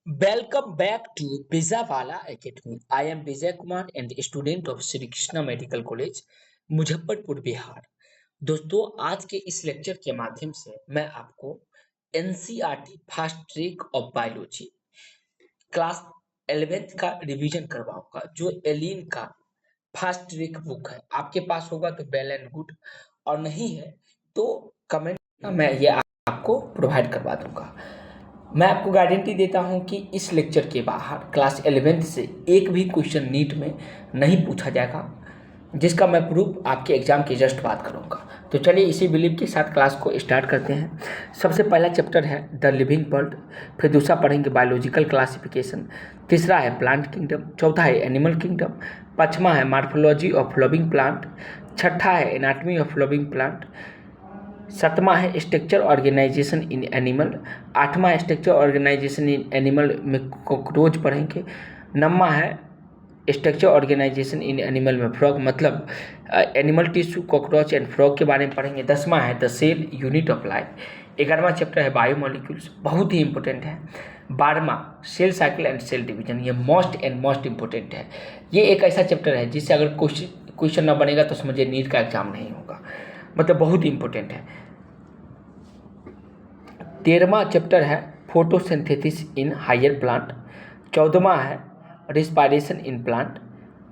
Welcome back to Pizzawala Academy. I am Vijay Kumar and student of Sri Krishna Medical College, Muzaffarpur Bihar. दोस्तों, आज के इस lecture के माध्यम से मैं आपको NCERT fast track of biology class 11th का रिवीजन करवाऊंगा, जो एलिन का फास्ट ट्रैक बुक है। आपके पास होगा तो वेल एंड गुड, और नहीं है तो कमेंट मैं ये आपको प्रोवाइड करवा दूंगा। मैं आपको गारंटी देता हूं कि इस लेक्चर के बाहर क्लास 11th से एक भी क्वेश्चन नीट में नहीं पूछा जाएगा, जिसका मैं प्रूफ आपके एग्जाम के जस्ट बात करूंगा। तो चलिए इसी बिलीव के साथ क्लास को स्टार्ट करते हैं। सबसे पहला चैप्टर है द लिविंग वर्ल्ड, फिर दूसरा पढ़ेंगे बायोलॉजिकल क्लासिफिकेशन, तीसरा है प्लांट किंगडम, चौथा है एनिमल किंगडम, पाँचवा है मार्फोलॉजी ऑफ फ्लावरिंग प्लांट, छठा है एनाटॉमी ऑफ फ्लावरिंग प्लांट, सातवां है स्ट्रक्चर ऑर्गेनाइजेशन इन एनिमल, आठवां स्ट्रक्चर ऑर्गेनाइजेशन इन एनिमल में कॉकरोच पढ़ेंगे, नौवां है स्ट्रक्चर ऑर्गेनाइजेशन इन एनिमल में फ्रॉग, मतलब animal tissue cockroach and frog के बारे में पढ़ेंगे, 10वां है the cell unit of life, 11वां चैप्टर है बायोमोलिक्यूल्स, बहुत ही इंपॉर्टेंट है, 12वां cell cycle and cell division, ये मोस्ट इंपॉर्टेंट है। ये एक ऐसा चैप्टर है जिससे अगर क्वेश्चन ना बनेगा तो समझिए नीट का एग्जाम नहीं होगा, मतलब बहुत इंपॉर्टेंट है। 13वां चैप्टर है फोटोसिंथेसिस इन हायर प्लांट, 14वां है रिस्पायरेशन इन प्लांट,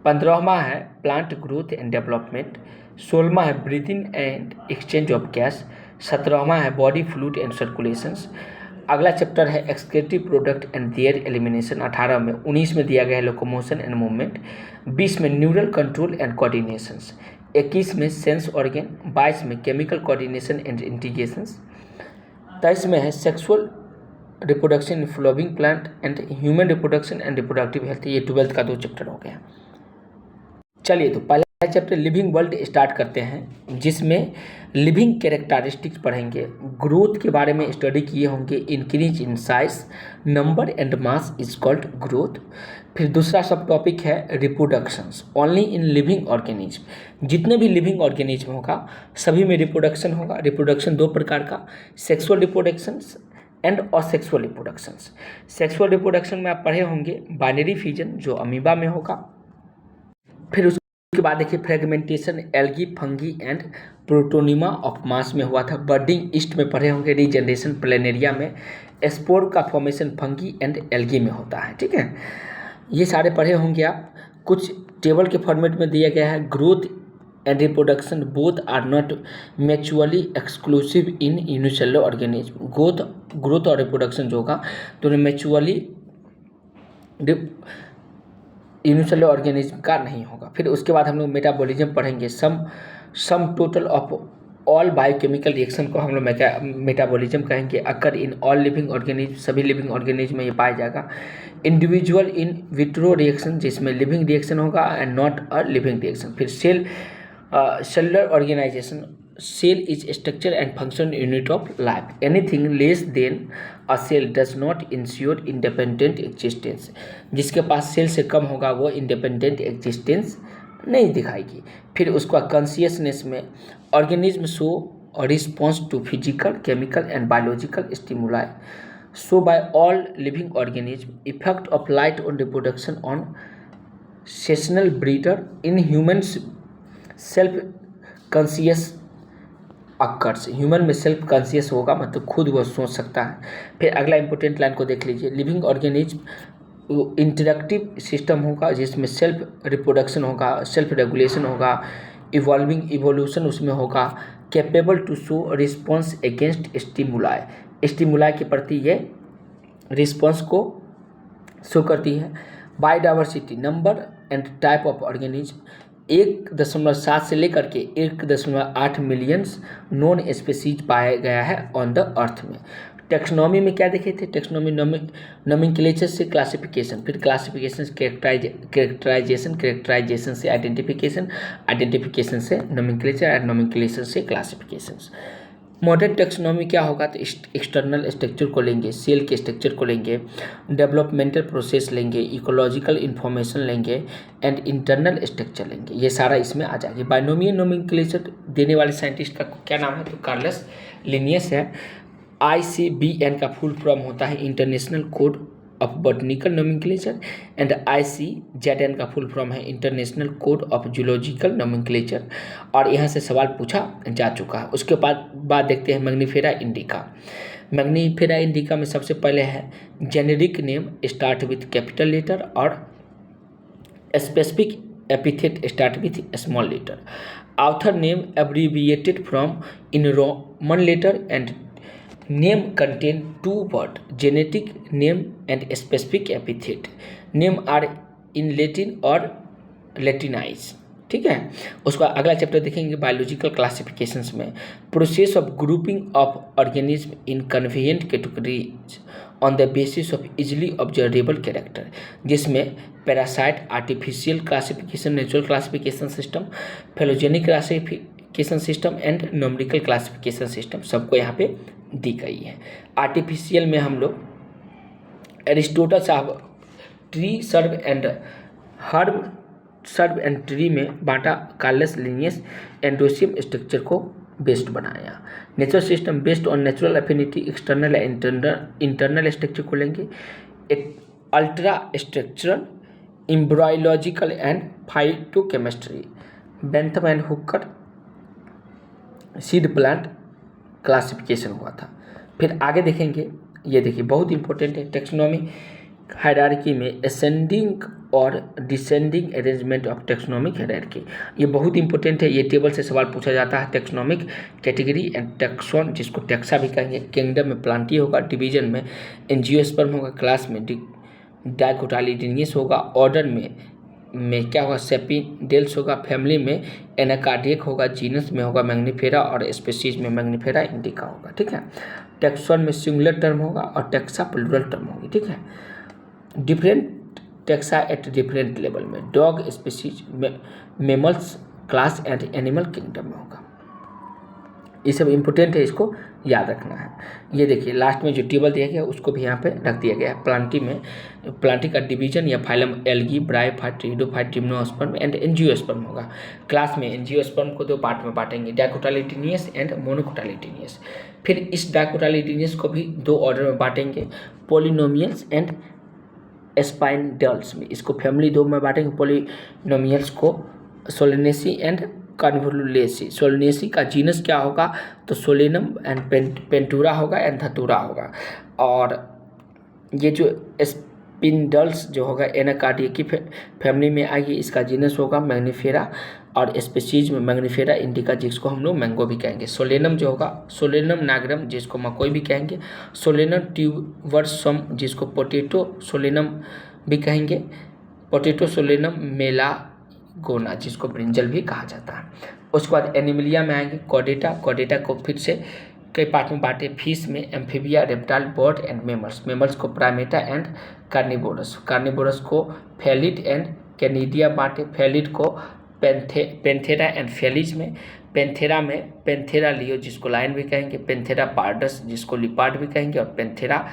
15वां है प्लांट ग्रोथ एंड डेवलपमेंट, 16वां है breathing and exchange of gas, 17वां है बॉडी फ्लूइड एंड सर्कुलेशंस। अगला चैप्टर है excretory product and their elimination, 18 में, 19 में दिया गया है लोकोमोशन एंड मूवमेंट, 20 में न्यूरल कंट्रोल एंड कोऑर्डिनेशंस, 21 में सेंस ऑर्गन, 22 में केमिकल कोऑर्डिनेशन एंड इंटीग्रेशंस, 23 में है sexual reproduction in flowering plant and human reproduction and reproductive health. ये 12th का 2 चैप्टर हो गया। चलिए तो पहला चैप्टर लिविंग वर्ल्ड स्टार्ट करते हैं, जिसमें लिविंग कैरेक्टरिस्टिक्स पढ़ेंगे, ग्रोथ के बारे में स्टडी किए होंगे, increase in size, number and mass is called growth. फिर दूसरा सब टॉपिक है reproductions only in living organism, जितने भी लिविंग ऑर्गेनिज्म होगा सभी में रिप्रोडक्शन होगा। रिप्रोडक्शन 2 प्रकार का, sexual reproductions and asexual reproductions. Sexual reproduction में आप पढ़े होंगे बाइनरी फिजन, जो अमीबा में होगा। फिर उसके बाद देखिए fragmentation algae fungi and protonema of mass में हुआ था। बर्डिंग ईस्ट में पढ़े होंगे, रीजनरेशन प्लेनेरिया में, स्पोर का फॉर्मेशन फंगी एंड एल्गी में होता है। ठीक है, ये सारे पढ़े होंगे आप। कुछ टेबल के फॉर्मेट में दिया गया है। Growth and reproduction both are not mutually exclusive in unicellular organism. Growth और रिप्रोडक्शन जो होगा दोनों म्यूचुअली यूनिसेलुलर ऑर्गेनिज्म का नहीं होगा। फिर उसके बाद हम लोग मेटाबॉलिज्म पढ़ेंगे, sum total of all biochemical reaction को हम लोग मेटाबॉलिज्म कहेंगे। Occur in all living organism, सभी लिविंग ऑर्गेनिज्म में ये पाया जाएगा। इंडिविजुअल इन विट्रो रिएक्शन, जिसमें लिविंग रिएक्शन होगा and not a living reaction. फिर cellular organisation, cell is structure and function unit of life, anything less than a cell does not ensure independent existence. जिसके पास cell से कम होगा वो independent existence नहीं दिखाएगी। फिर उसका कॉन्शियसनेस में organism show response to physical chemical and biological stimuli, so by all living organism effect of light on reproduction on seasonal breeder in humans self conscious occurs। Human में self conscious होगा, मतलब खुद वो सोच सकता है। फिर अगला इंपॉर्टेंट लाइन को देख लीजिए, लिविंग ऑर्गेनिज्म इंटरेक्टिव सिस्टम होगा, जिसमें सेल्फ रिप्रोडक्शन होगा, सेल्फ रेगुलेशन होगा, इवोल्यूशन उसमें होगा, capable to show response against stimuli के प्रति ये रिस्पॉन्स को शो करती है। Biodiversity, number and type of organism, 1.7 से लेकर के 1.8 मिलियंस नॉन स्पीसीज पाया गया है ऑन द अर्थ में। टेक्सोनॉमी में क्या देखे थे, टेक्सोनॉमी नोमेनक्लेचर से क्लासिफिकेशन, फिर क्लासिफिकेशन से कैरेक्टराइजेशन से आइडेंटिफिकेशन से नोमेनक्लेचर एंड नोमेनक्लेचर से क्लासिफिकेशन। मॉडर्न टेक्सोनॉमी क्या होगा, तो एक्सटर्नल स्ट्रक्चर को लेंगे, सेल के स्ट्रक्चर को लेंगे, डेवलपमेंटल प्रोसेस लेंगे, इकोलॉजिकल इन्फॉर्मेशन लेंगे एंड इंटरनल स्ट्रक्चर लेंगे। ये सारा इसमें आ जाएगी। बाइनोमियल नोमेनक्लेचर देने वाले साइंटिस्ट का क्या नाम है, तो कार्लस लिनियस है। ICBN का फुल फॉर्म होता है international code of botanical nomenclature, and ICZN का फुल फॉर्म है international code of zoological nomenclature, और यहाँ से सवाल पूछा जा चुका है। उसके बाद देखते हैं मैग्नीफेरा इंडिका। मैग्नीफेरा इंडिका में सबसे पहले है generic name start with capital letter और specific epithet start with small letter. Author name abbreviated from in roman letter and name contain 2 word genetic name and specific epithet. Name are in Latin और Latinise. ठीक है। उसका अगला chapter देखेंगे biological classifications में process of grouping of organism in convenient categories on the basis of easily observable character, जिसमें parasite, artificial classification, natural classification system, phylogenic classification system and numerical classification system सबको यहाँ पे दी गई है। Artificial में हम लोग एरिस्टोटल साहब tree serve and herb serve and tree में बाटा कार्लस लिनियस एंडोसियम स्ट्रक्चर को बेस्ड बनाया। Natural system based on natural affinity external internal structure को लेंगे। एक ultra structural embryological and phytochemistry Bentham and Hooker seed plant classification हुआ था। फिर आगे देखेंगे, ये देखिए बहुत इंपॉर्टेंट है, टेक्सोनॉमी हायरार्की में असेंडिंग और descending arrangement of taxonomic hierarchy, ये बहुत इंपॉर्टेंट है। ये टेबल से सवाल पूछा जाता है। टेक्सोनॉमिक कैटेगरी एंड टेक्सोन, जिसको टेक्सा भी कहेंगे। किंगडम में प्लांटी होगा, डिवीजन में एंजियोस्पर्म होगा, क्लास में डाइकोटाइलिडीनियस होगा, ऑर्डर में क्या होगा सेपिडेल्स होगा, फैमिली में एनाकार्डियक होगा, जीनस में होगा मैग्नीफेरा और स्पीशीज में मैग्नीफेरा इंडिका होगा। ठीक है। टेक्सोन में सिंगुलर टर्म होगा और टेक्सा प्लूरल टर्म होगी। ठीक है। Different taxa at different level में dog species mammals class and animal kingdom में होगा। ये सब इंपॉर्टेंट है, इसको याद रखना है। ये देखिए लास्ट में जो टेबल दिया गया है उसको भी यहाँ पे रख दिया गया है। प्लांटी में प्लांटी का डिवीजन या phylum algae, bryophyte, pteridophyte, gymnosperm and angiosperm होगा। क्लास में एंजियोस्पर्म को 2 पार्ट में बांटेंगे, डाइकोटाइलिडीनियस एंड मोनोकोटाइलिडीनियस। फिर इस डाइकोटाइलिडीनियस को भी 2 ऑर्डर में बांटेंगे, पोलिनोमियल्स एंड स्पाइनडल्स में। इसको फैमिली 2 में बांटेंगे, पोलिनोमियल्स को सोलेनेसी एंड कन्वोलुलेसी। सोलेनेसी का जीनस क्या होगा तो सोलेनम एंड पेंटूरा होगा एंड धतूरा होगा। और ये जो स्पिंडल्स जो होगा एनाकार्डिया की फैमिली में आएगी, इसका जीनस होगा मैग्नीफेरा और स्पीशीज में मैग्नीफेरा इंडिका, जिसको हम लोग मैंगो भी कहेंगे। सोलेनम जो होगा सोलेनम नागरम, जिसको मकोई भी कहेंगे। सोलेनम ट्यूबरसम, जिसको पोटैटो सोलेनम भी कहेंगे। पोटैटो सोलेनम मेलागोना, जिसको ब्रिंजल भी कहा जाता है। उसके बाद एनिमिलिया में आएंगे कॉर्डेटा। कॉर्डेटा को फिर से कई पार्ट में बांटे, फिश में amphibia, reptile, bird and mammals. Mammals को प्राइमेटा एंड कार्निवोरस। कार्निवोरस को फेलिड एंड कैनिडिया बांटे। फेलिड को पेंथेरा एंड फेलिज में। पेंथेरा में पेंथेरा लियो, जिसको लायन भी कहेंगे। पेंथेरा पार्डस, जिसको लिपार्ड भी कहेंगे। और पेंथेरा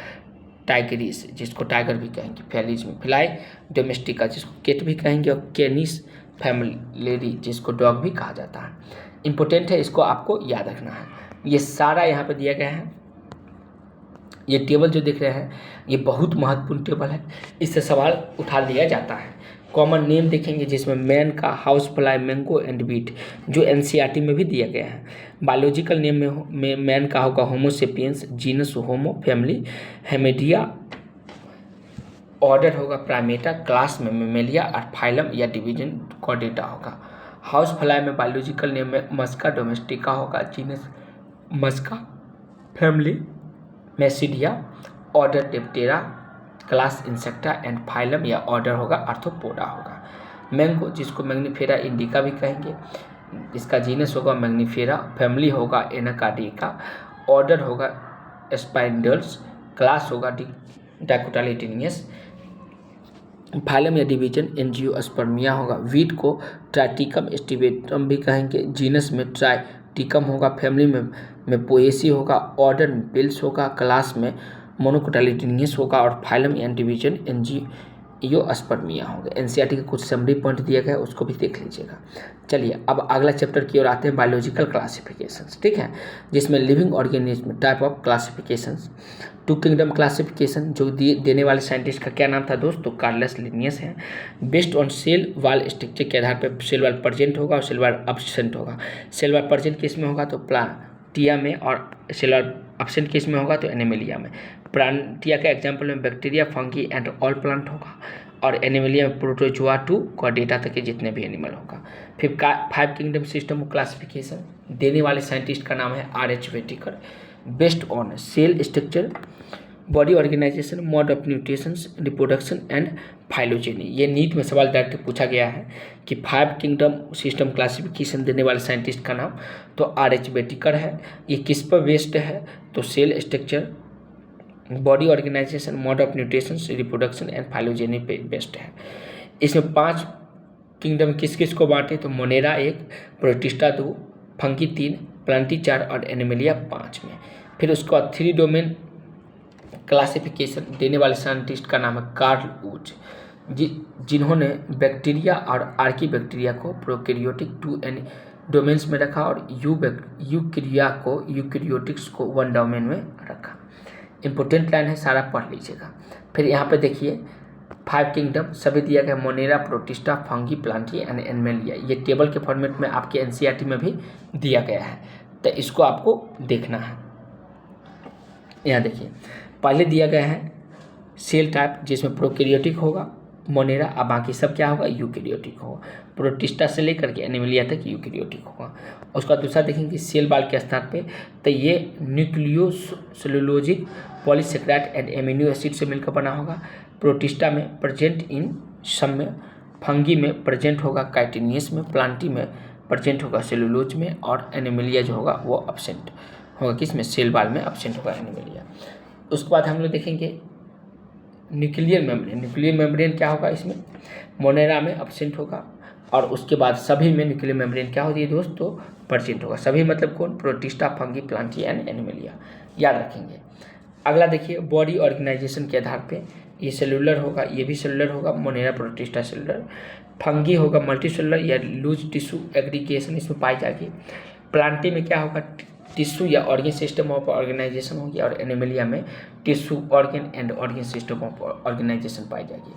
टाइगरिस, जिसको टाइगर भी कहेंगे। फेलिज में फिलाई डोमेस्टिका, जिसको केट भी कहेंगे। और केनिस फैमिलेरी, जिसको डॉग भी कहा जाता है। इंपॉर्टेंट है, इसको आपको याद रखना है। ये सारा यहाँ पर दिया गया है। ये टेबल जो दिख रहे हैं ये बहुत महत्वपूर्ण टेबल है, इससे सवाल उठा लिया जाता है। कॉमन नेम देखेंगे, जिसमें मैन का house fly, mango and wheat, जो एनसीईआरटी में भी दिया गया है। बायोलॉजिकल नेम में मैन का होगा Homo sapiens, genus Homo, family Hominidae, order होगा प्राइमेटा, क्लास में मेमेलिया और फाइलम या डिवीजन कॉर्डेटा होगा। हाउस फ्लाई में बायोलॉजिकल नेम में मस्का डोमेस्टिका होगा, genus Musca, family Muscidae, order Diptera, class Insecta and phylum या ऑर्डर होगा आर्थ्रोपोडा होगा। मैंगो, जिसको मैग्नीफेरा इंडिका भी कहेंगे, इसका जीनस होगा मैग्नीफेरा, फैमिली होगा एनाकार्डिका, ऑर्डर होगा स्पाइनडल्स, क्लास होगा डाइकोटाइलिडीनियस, फाइलम या डिवीजन एंजियोस्पर्मिया होगा। वीट को ट्राइटिकम स्टिवेटम भी कहेंगे, जीनस में ट्राइटिकम होगा, फैमिली में पोएसी होगा, ऑर्डर में पिल्स होगा, क्लास में मोनोकोटाइलिडीनियस होगा और फाइलम एंड डिवीजन एंजियोस्पर्मिया होगा। एनसीईआरटी के कुछ समरी पॉइंट दिया गया है, उसको भी देख लीजिएगा। चलिए अब अगला चैप्टर की ओर आते हैं, बायोलॉजिकल क्लासिफिकेशंस। ठीक है, जिसमें living organism type of classifications. Two kingdom classification जो देने वाले साइंटिस्ट का क्या नाम था दोस्त, तो कार्लस लिनियस है। Based on cell wall structure के आधार पर सेल वाल प्रेजेंट होगा और सेल वाल अब्सेंट होगा। सेल वाल प्रेजेंट केस में होगा तो प्लांटिया में, और सेल वाल अब्सेंट केस में होगा तो एनिमेलिया में। प्लांटिया का एग्जाम्पल में bacteria, fungi and all plant होगा, और एनिमेलिया में प्रोटोजोआ टू कॉर्डेटा तक के जितने भी एनिमल होगा। फिर 5 किंगडम सिस्टम ऑफ क्लासिफिकेशन देने वाले साइंटिस्ट का नाम है R.H. Whittaker. Based on cell structure, body organisation, mode of nutrition, reproduction and phylogeny. ये नीट में सवाल डायरेक्ट पूछा गया है कि 5 किंगडम सिस्टम क्लासिफिकेशन देने वाले साइंटिस्ट का नाम, तो R.H. वेटिकर है। ये किस पर बेस्ड है, तो cell structure, body organisation, mode of nutrition, reproduction and phylogeny पे बेस्ड है। इसमें 5 किंगडम किस किस को बांटे, तो मोनेरा 1, प्रोटिस्टा 2, फंगी 3, प्लांटी 4 और एनिमेलिया 5 में। फिर उसके बाद 3 डोमेन क्लासिफिकेशन देने वाले साइंटिस्ट का नाम है कार्ल वुज, जिन्होंने बैक्टीरिया और आर्की बैक्टीरिया को प्रोकैरियोटिक 2 डोमेन्स में रखा और यूकैरियोटिक्स को 1 डोमेन में रखा। इंपॉर्टेंट लाइन है, सारा पढ़ लीजिएगा। फिर यहाँ पे देखिए 5 किंगडम सभी दिया गया, Monera, protista, fungi, Plantae and animalia. ये टेबल के फॉर्मेट में आपके एनसीईआरटी में भी दिया गया है, तो इसको आपको देखना है। यहाँ देखिए पहले दिया गया है सेल टाइप, जिसमें प्रोकैरियोटिक होगा मोनेरा, अब बाकी सब क्या होगा, यूकैरियोटिक होगा। प्रोटिस्टा से लेकर के एनिमेलिया तक यूकैरियोटिक होगा। उसका दूसरा देखेंगे सेल वाल के स्तर पे, तो ये न्यूक्लियोसेलुलोजिक पॉलीसेकेराइड एंड एमिनो एसिड से मिलकर बना होगा। प्रोटिस्टा में प्रेजेंट इन सब में, फंगी में प्रेजेंट होगा काइटिनियस में, प्लांटी में प्रेजेंट होगा सेलुलोज में, और एनिमेलिया जो होगा वो अब्सेंट होगा, किसमें, सेल वाल में अब्सेंट होगा एनिमेलिया। उसके बाद हम लोग देखेंगे न्यूक्लियर मेम्ब्रेन। न्यूक्लियर मेम्ब्रेन क्या होगा, इसमें मोनेरा में अब्सेंट होगा, और उसके बाद सभी में न्यूक्लियर मेम्ब्रेन क्या होती है दोस्त, तो प्रेजेंट होगा। सभी मतलब कौन, protista, fungi, Plantae and animalia, याद रखेंगे। अगला देखिए बॉडी ऑर्गेनाइजेशन के आधार पे, ये सेलुलर होगा, ये भी सेलुलर होगा, मोनेरा, प्रोटिस्टा सेलुलर। फंगी होगा मल्टी सेलुलर या लूज टिश्यू एग्रीगेशन इसमें पाई जाएगी। प्लांटी में क्या होगा, टिश्यू या ऑर्गन सिस्टम ऑफ ऑर्गेनाइजेशन होगी, और एनिमेलिया में tissue, organ and organ system of organisation पाई जाएगी।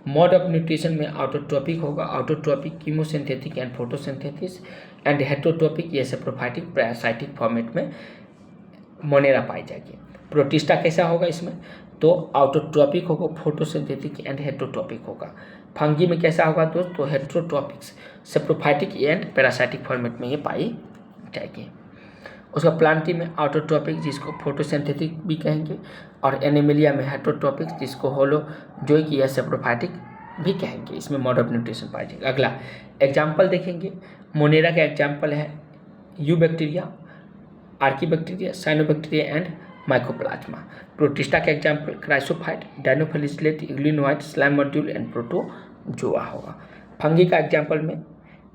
मोड ऑफ न्यूट्रिशन में ऑटोट्रोपिक होगा, autotrophic, chemosynthetic and photosynthesis, and heterotrophic या सेप्रोफाइटिक पैरासाइटिक फॉर्मेट में मोनेरा पाई जाएगी। प्रोटिस्टा कैसा होगा इसमें, तो ऑटोट्रोपिक होगा, फोटोसिंथेटिक एंड हेटरोट्रोपिक होगा। फंगी में कैसा होगा दोस्त, तो heterotrophics, saprophytic and parasitic format में ये पाई जाएगी। उसका प्लांटी में ऑटोट्रोपिक, जिसको फोटोसिंथेटिक भी कहेंगे, और एनिमेलिया में हेटरोट्रोपिक, जिसको होलोजोइक या सेप्रोफाइटिक भी कहेंगे। इसमें मोड ऑफ न्यूट्रिशन पाई जाएगी। अगला एग्जाम्पल देखेंगे, मोनेरा का एग्जाम्पल है eubacteria, archaebacteria, cyanobacteria and mycoplasma. Protista का example chrysophyte, dinoflagellate, euglenoid, slime module and protozoa होगा। फंगी का एग्जाम्पल में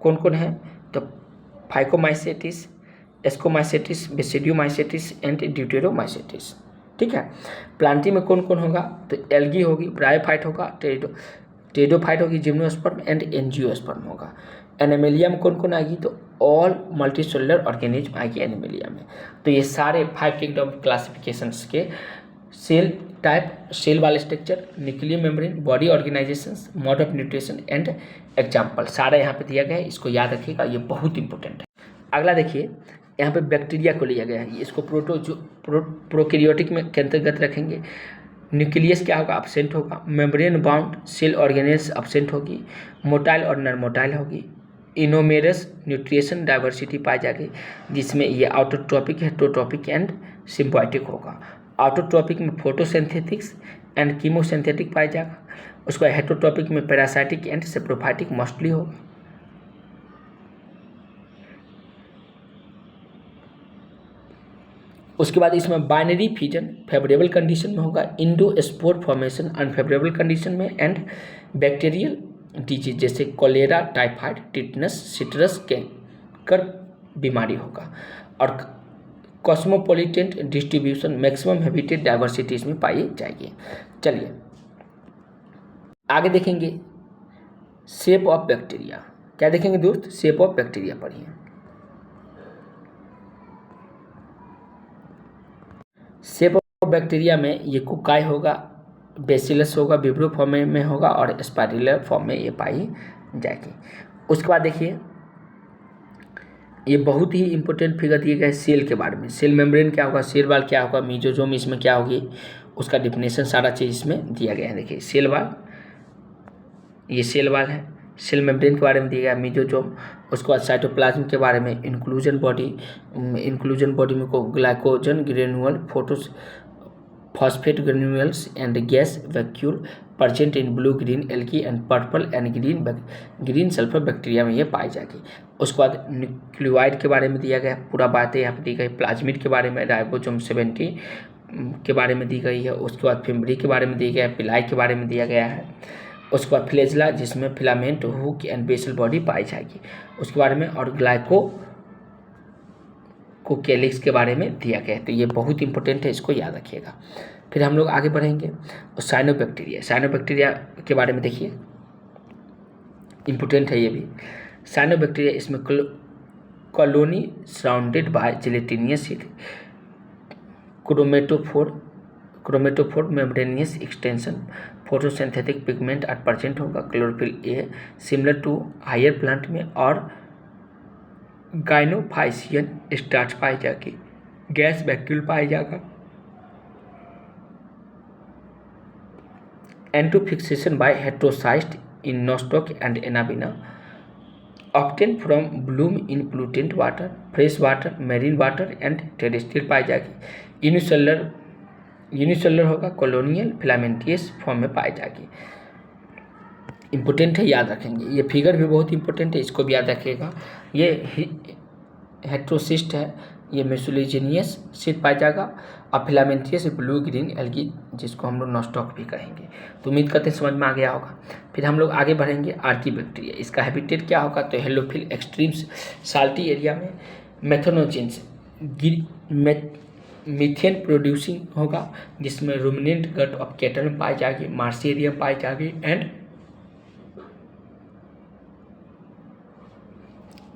कौन कौन है, तो फाइकोमाइसेटिस, एस्कोमाइसेटिस, बेसिडियोमाइसेटिस एंड ड्यूटेरोमाइसेटिस। ठीक है। प्लांटी में कौन कौन होगा, तो एल्गी होगी, ब्रायोफाइट होगा, टेरिडोफाइट होगी, जिम्नोस्पर्म एंड एंजियोस्पर्म होगा। एनिमेलिया में कौन कौन आएगी, तो ऑल मल्टीसेलुलर ऑर्गेनिज्म आएगी एनिमेलिया में। तो ये सारे 5 किंगडम क्लासिफिकेशंस के सेल टाइप, सेल वाले structure, nuclear membrane, body organisations, mode of nutrition and example सारा यहाँ पे दिया गया है। इसको याद रखिएगा, ये बहुत इंपॉर्टेंट है। अगला देखिए यहाँ पे बैक्टीरिया को लिया गया है, इसको प्रोकैरियोटिक में के अंतर्गत रखेंगे। न्यूक्लियस क्या होगा, अब्सेंट होगा। Membrane bound cell organelles absent होगी। मोटाइल और नॉन मोटाइल होगी। इनोमेरस न्यूट्रिशन डाइवर्सिटी पाई जाएगी, जिसमें ये ऑटोट्रोपिक, हेटरोट्रोपिक एंड सिम्बायोटिक होगा। ऑटोट्रोपिक में फोटोसिंथेटिक्स एंड कीमोसिंथेटिक पाया जाएगा। उसका हेटरोट्रोपिक में पैरासाइटिक एंड सेप्रोफाइटिक मोस्टली होगा। उसके बाद इसमें बाइनरी फिजन फेवरेबल कंडीशन में होगा, इंडोस्पोर फॉर्मेशन अनफेवरेबल कंडीशन में, एंड बैक्टीरियल डिजीज जैसे cholera, typhoid, tetanus, citrus canker बीमारी होगा। और cosmopolitan distribution, maximum habitat diversity इसमें पाई जाएगी। चलिए आगे देखेंगे शेप ऑफ बैक्टीरिया। क्या देखेंगे दोस्त, शेप ऑफ बैक्टीरिया पढ़िए। शेप ऑफ बैक्टीरिया में ये कुकाई होगा, बेसिलस होगा, विब्रो फॉर्म में होगा और स्पाइरुलर फॉर्म में ये पाई जाएगी। उसके बाद देखिए ये बहुत ही इंपॉर्टेंट फिगर दिए गए सेल के बारे में। सेल मेम्ब्रेन क्या होगा, सेल वाल क्या होगा, मीजोजोम इसमें क्या होगी, उसका डिफिनेशन सारा चीज़ इसमें दिया गया है। देखिए सेल वाल, ये सेल वाल है, सेल मेम्ब्रेन के बारे में दिया गया, मीजोजोम, उसके बाद साइटोप्लाज्म के बारे में, इंक्लूजन बॉडी में को glycogen granule, phosphate granules and gas vacuole present in blue, green algae and purple and green sulfur bacteria में ये पाई जाएगी। उसके बाद न्यूक्लियोइड के बारे में दिया गया, पूरा बातें यहाँ पर दी गई। प्लाज्मिड के बारे में, राइबोसोम 70 के बारे में दी गई है। उसके बाद फिम्बरी के बारे में दिया गया है, पिलाई के बारे में दिया गया है। उसके बाद फ्लेजला जिसमें filament, hook and basal body पाई जाएगी उसके बारे में, और को कैलिक्स के बारे में दिया गया है। तो ये बहुत इंपॉर्टेंट है, इसको याद रखिएगा। फिर हम लोग आगे बढ़ेंगे और साइनोबैक्टीरिया के बारे में देखिए, इंपॉर्टेंट है ये भी। साइनोबैक्टीरिया इसमें colony surrounded by gelatinous chromatophore membranous extension, photosynthetic pigment are present होगा। Chlorophyll a similar to higher plant में, और गाइनोफाइसियन स्टार्च पाई जाएगी, गैस वैक्यूल पाया जाएगा। एंटोफिक्सेशन by heterocyst in Nostoc and Anabaena, obtain from bloom in pollutant water, fresh water, marine water and terrestrial पाई जाएगी। Unicellular होगा, कॉलोनियल फिलामेंटियस फॉर्म में पाई जाएगी। इंपॉर्टेंट है, याद रखेंगे। ये फिगर भी बहुत इंपॉर्टेंट है, इसको भी याद रखिएगा। ये हेट्रोसिस्ट है, ये मेसुलिजिनियस सिट पाया जाएगा, और फिलामेंटियस ब्लू ग्रीन एल्गी जिसको हम लोग नोस्टॉक भी कहेंगे। तो उम्मीद करते हैं समझ में आ गया होगा। फिर हम लोग आगे बढ़ेंगे। आर्कीबैक्टीरिया, इसका हैबिटेट क्या होगा, तो हेलोफिल एक्सट्रीम्स साल्टी एरिया में, मेथनोजेंस मीथेन प्रोड्यूसिंग होगा, जिसमें रूमिनेंट गट ऑफ कैटल में पाई जाएगी, मार्सी एरिया में पाई जाएगी, एंड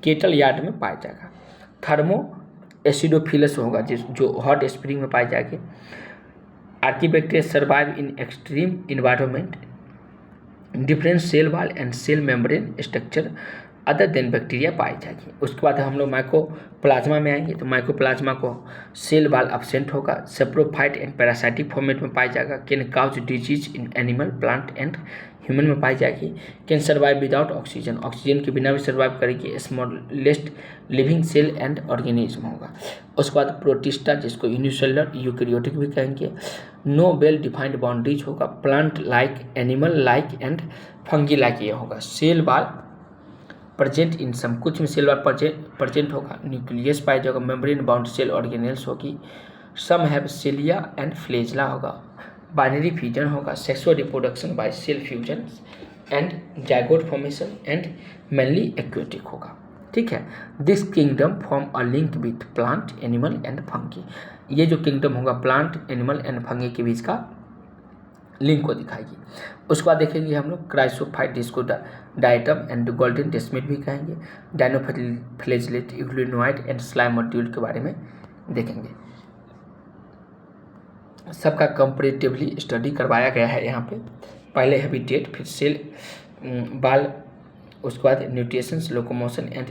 केटल यार्ड में पाया जाएगा। थर्मो एसिडोफिलस होगा, जो हॉट स्प्रिंग में पाई जाएगी। Archaebacteria survive in extreme environment, different cell wall and cell membrane structure other than bacteria पाई जाएगी। उसके बाद हम लोग माइकोप्लाज्मा में आएंगे। तो माइकोप्लाज्मा को सेल वॉल एब्सेंट होगा, सेप्रोफाइट एंड पैरासाइटिक फॉर्मेट में पाई जाएगा। Can cause disease in animal, plant and human में पाई जाएगी। Can survive without oxygen, oxygen के बिना भी सर्वाइव करेगी। Smallest living cell and organism होगा। उसके बाद प्रोटिस्टा, जिसको यूनिसेलुलर यूकैरियोटिक भी कहेंगे। नो वेल डिफाइंड बाउंड्रीज होगा, plant like, animal like and fungi like ये होगा। Cell wall present in some, कुछ में सेल वॉल प्रेजेंट होगा। न्यूक्लियस पाई जाएगा, मेम्ब्रेन बाउंड सेल ऑर्गेनेल्स होगी। Some have cilia and flagella होगा। बाइनरी फ्यूजन होगा, sexual reproduction by cell fusion and zygote formation and mainly aquatic होगा। ठीक है। This kingdom form a link with plant, animal and fungi. ये जो kingdom होगा plant, animal and fungi के बीच का लिंक को दिखाएगी। उसके बाद देखेंगे हम लोग क्राइसोफाइट, जिसको डाइटम एंड गोल्डन डेस्मिड भी कहेंगे। डायनोफ्लैजेलेट, यूग्लिनोइड एंड स्लाइम मॉड्यूल के बारे में देखेंगे। सबका कंपेरेटिवली स्टडी करवाया गया है यहाँ पे। पहले हैबिटेट, फिर सेल बाल, उसके बाद nutritions, locomotion and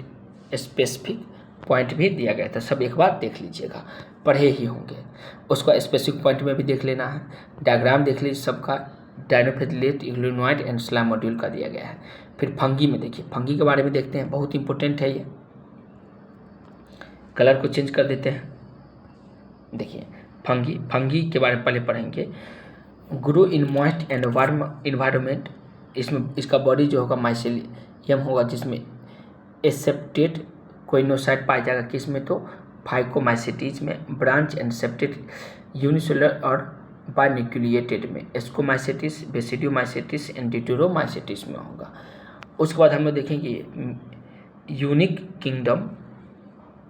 specific point भी दिया गया था। सब एक बार देख लीजिएगा, पढ़े ही होंगे। उसका स्पेसिफिक पॉइंट में भी देख लेना है। डायग्राम देख लीजिए सबका। डायनोफ्लैजेलेट, यूग्लिनोइड एंड स्लाइम मॉड्यूल का दिया गया है। फिर फंगी में देखिए, फंगी के बारे में देखते हैं, बहुत इंपॉर्टेंट है ये। कलर को चेंज कर देते हैं। देखिए फंगी के बारे में पहले पढ़ेंगे। Grow in moist and warm environment, इसमें इसका बॉडी जो होगा माइसेलियम होगा, जिसमें एसेप्टेड कोइनोसाइट पाया जाएगा। किसमें, तो फाइकोमाइसेटिस में। ब्रांच एंड सेप्टेड यूनिसेलुलर और बाइन्यूक्लिएटेड में। एस्कोमाइसेटिस, बेसिडियोमाइसेटिस एंड डिटोरोमाइसेटिस में होगा। उसके बाद हम लोग देखेंगे unique kingdom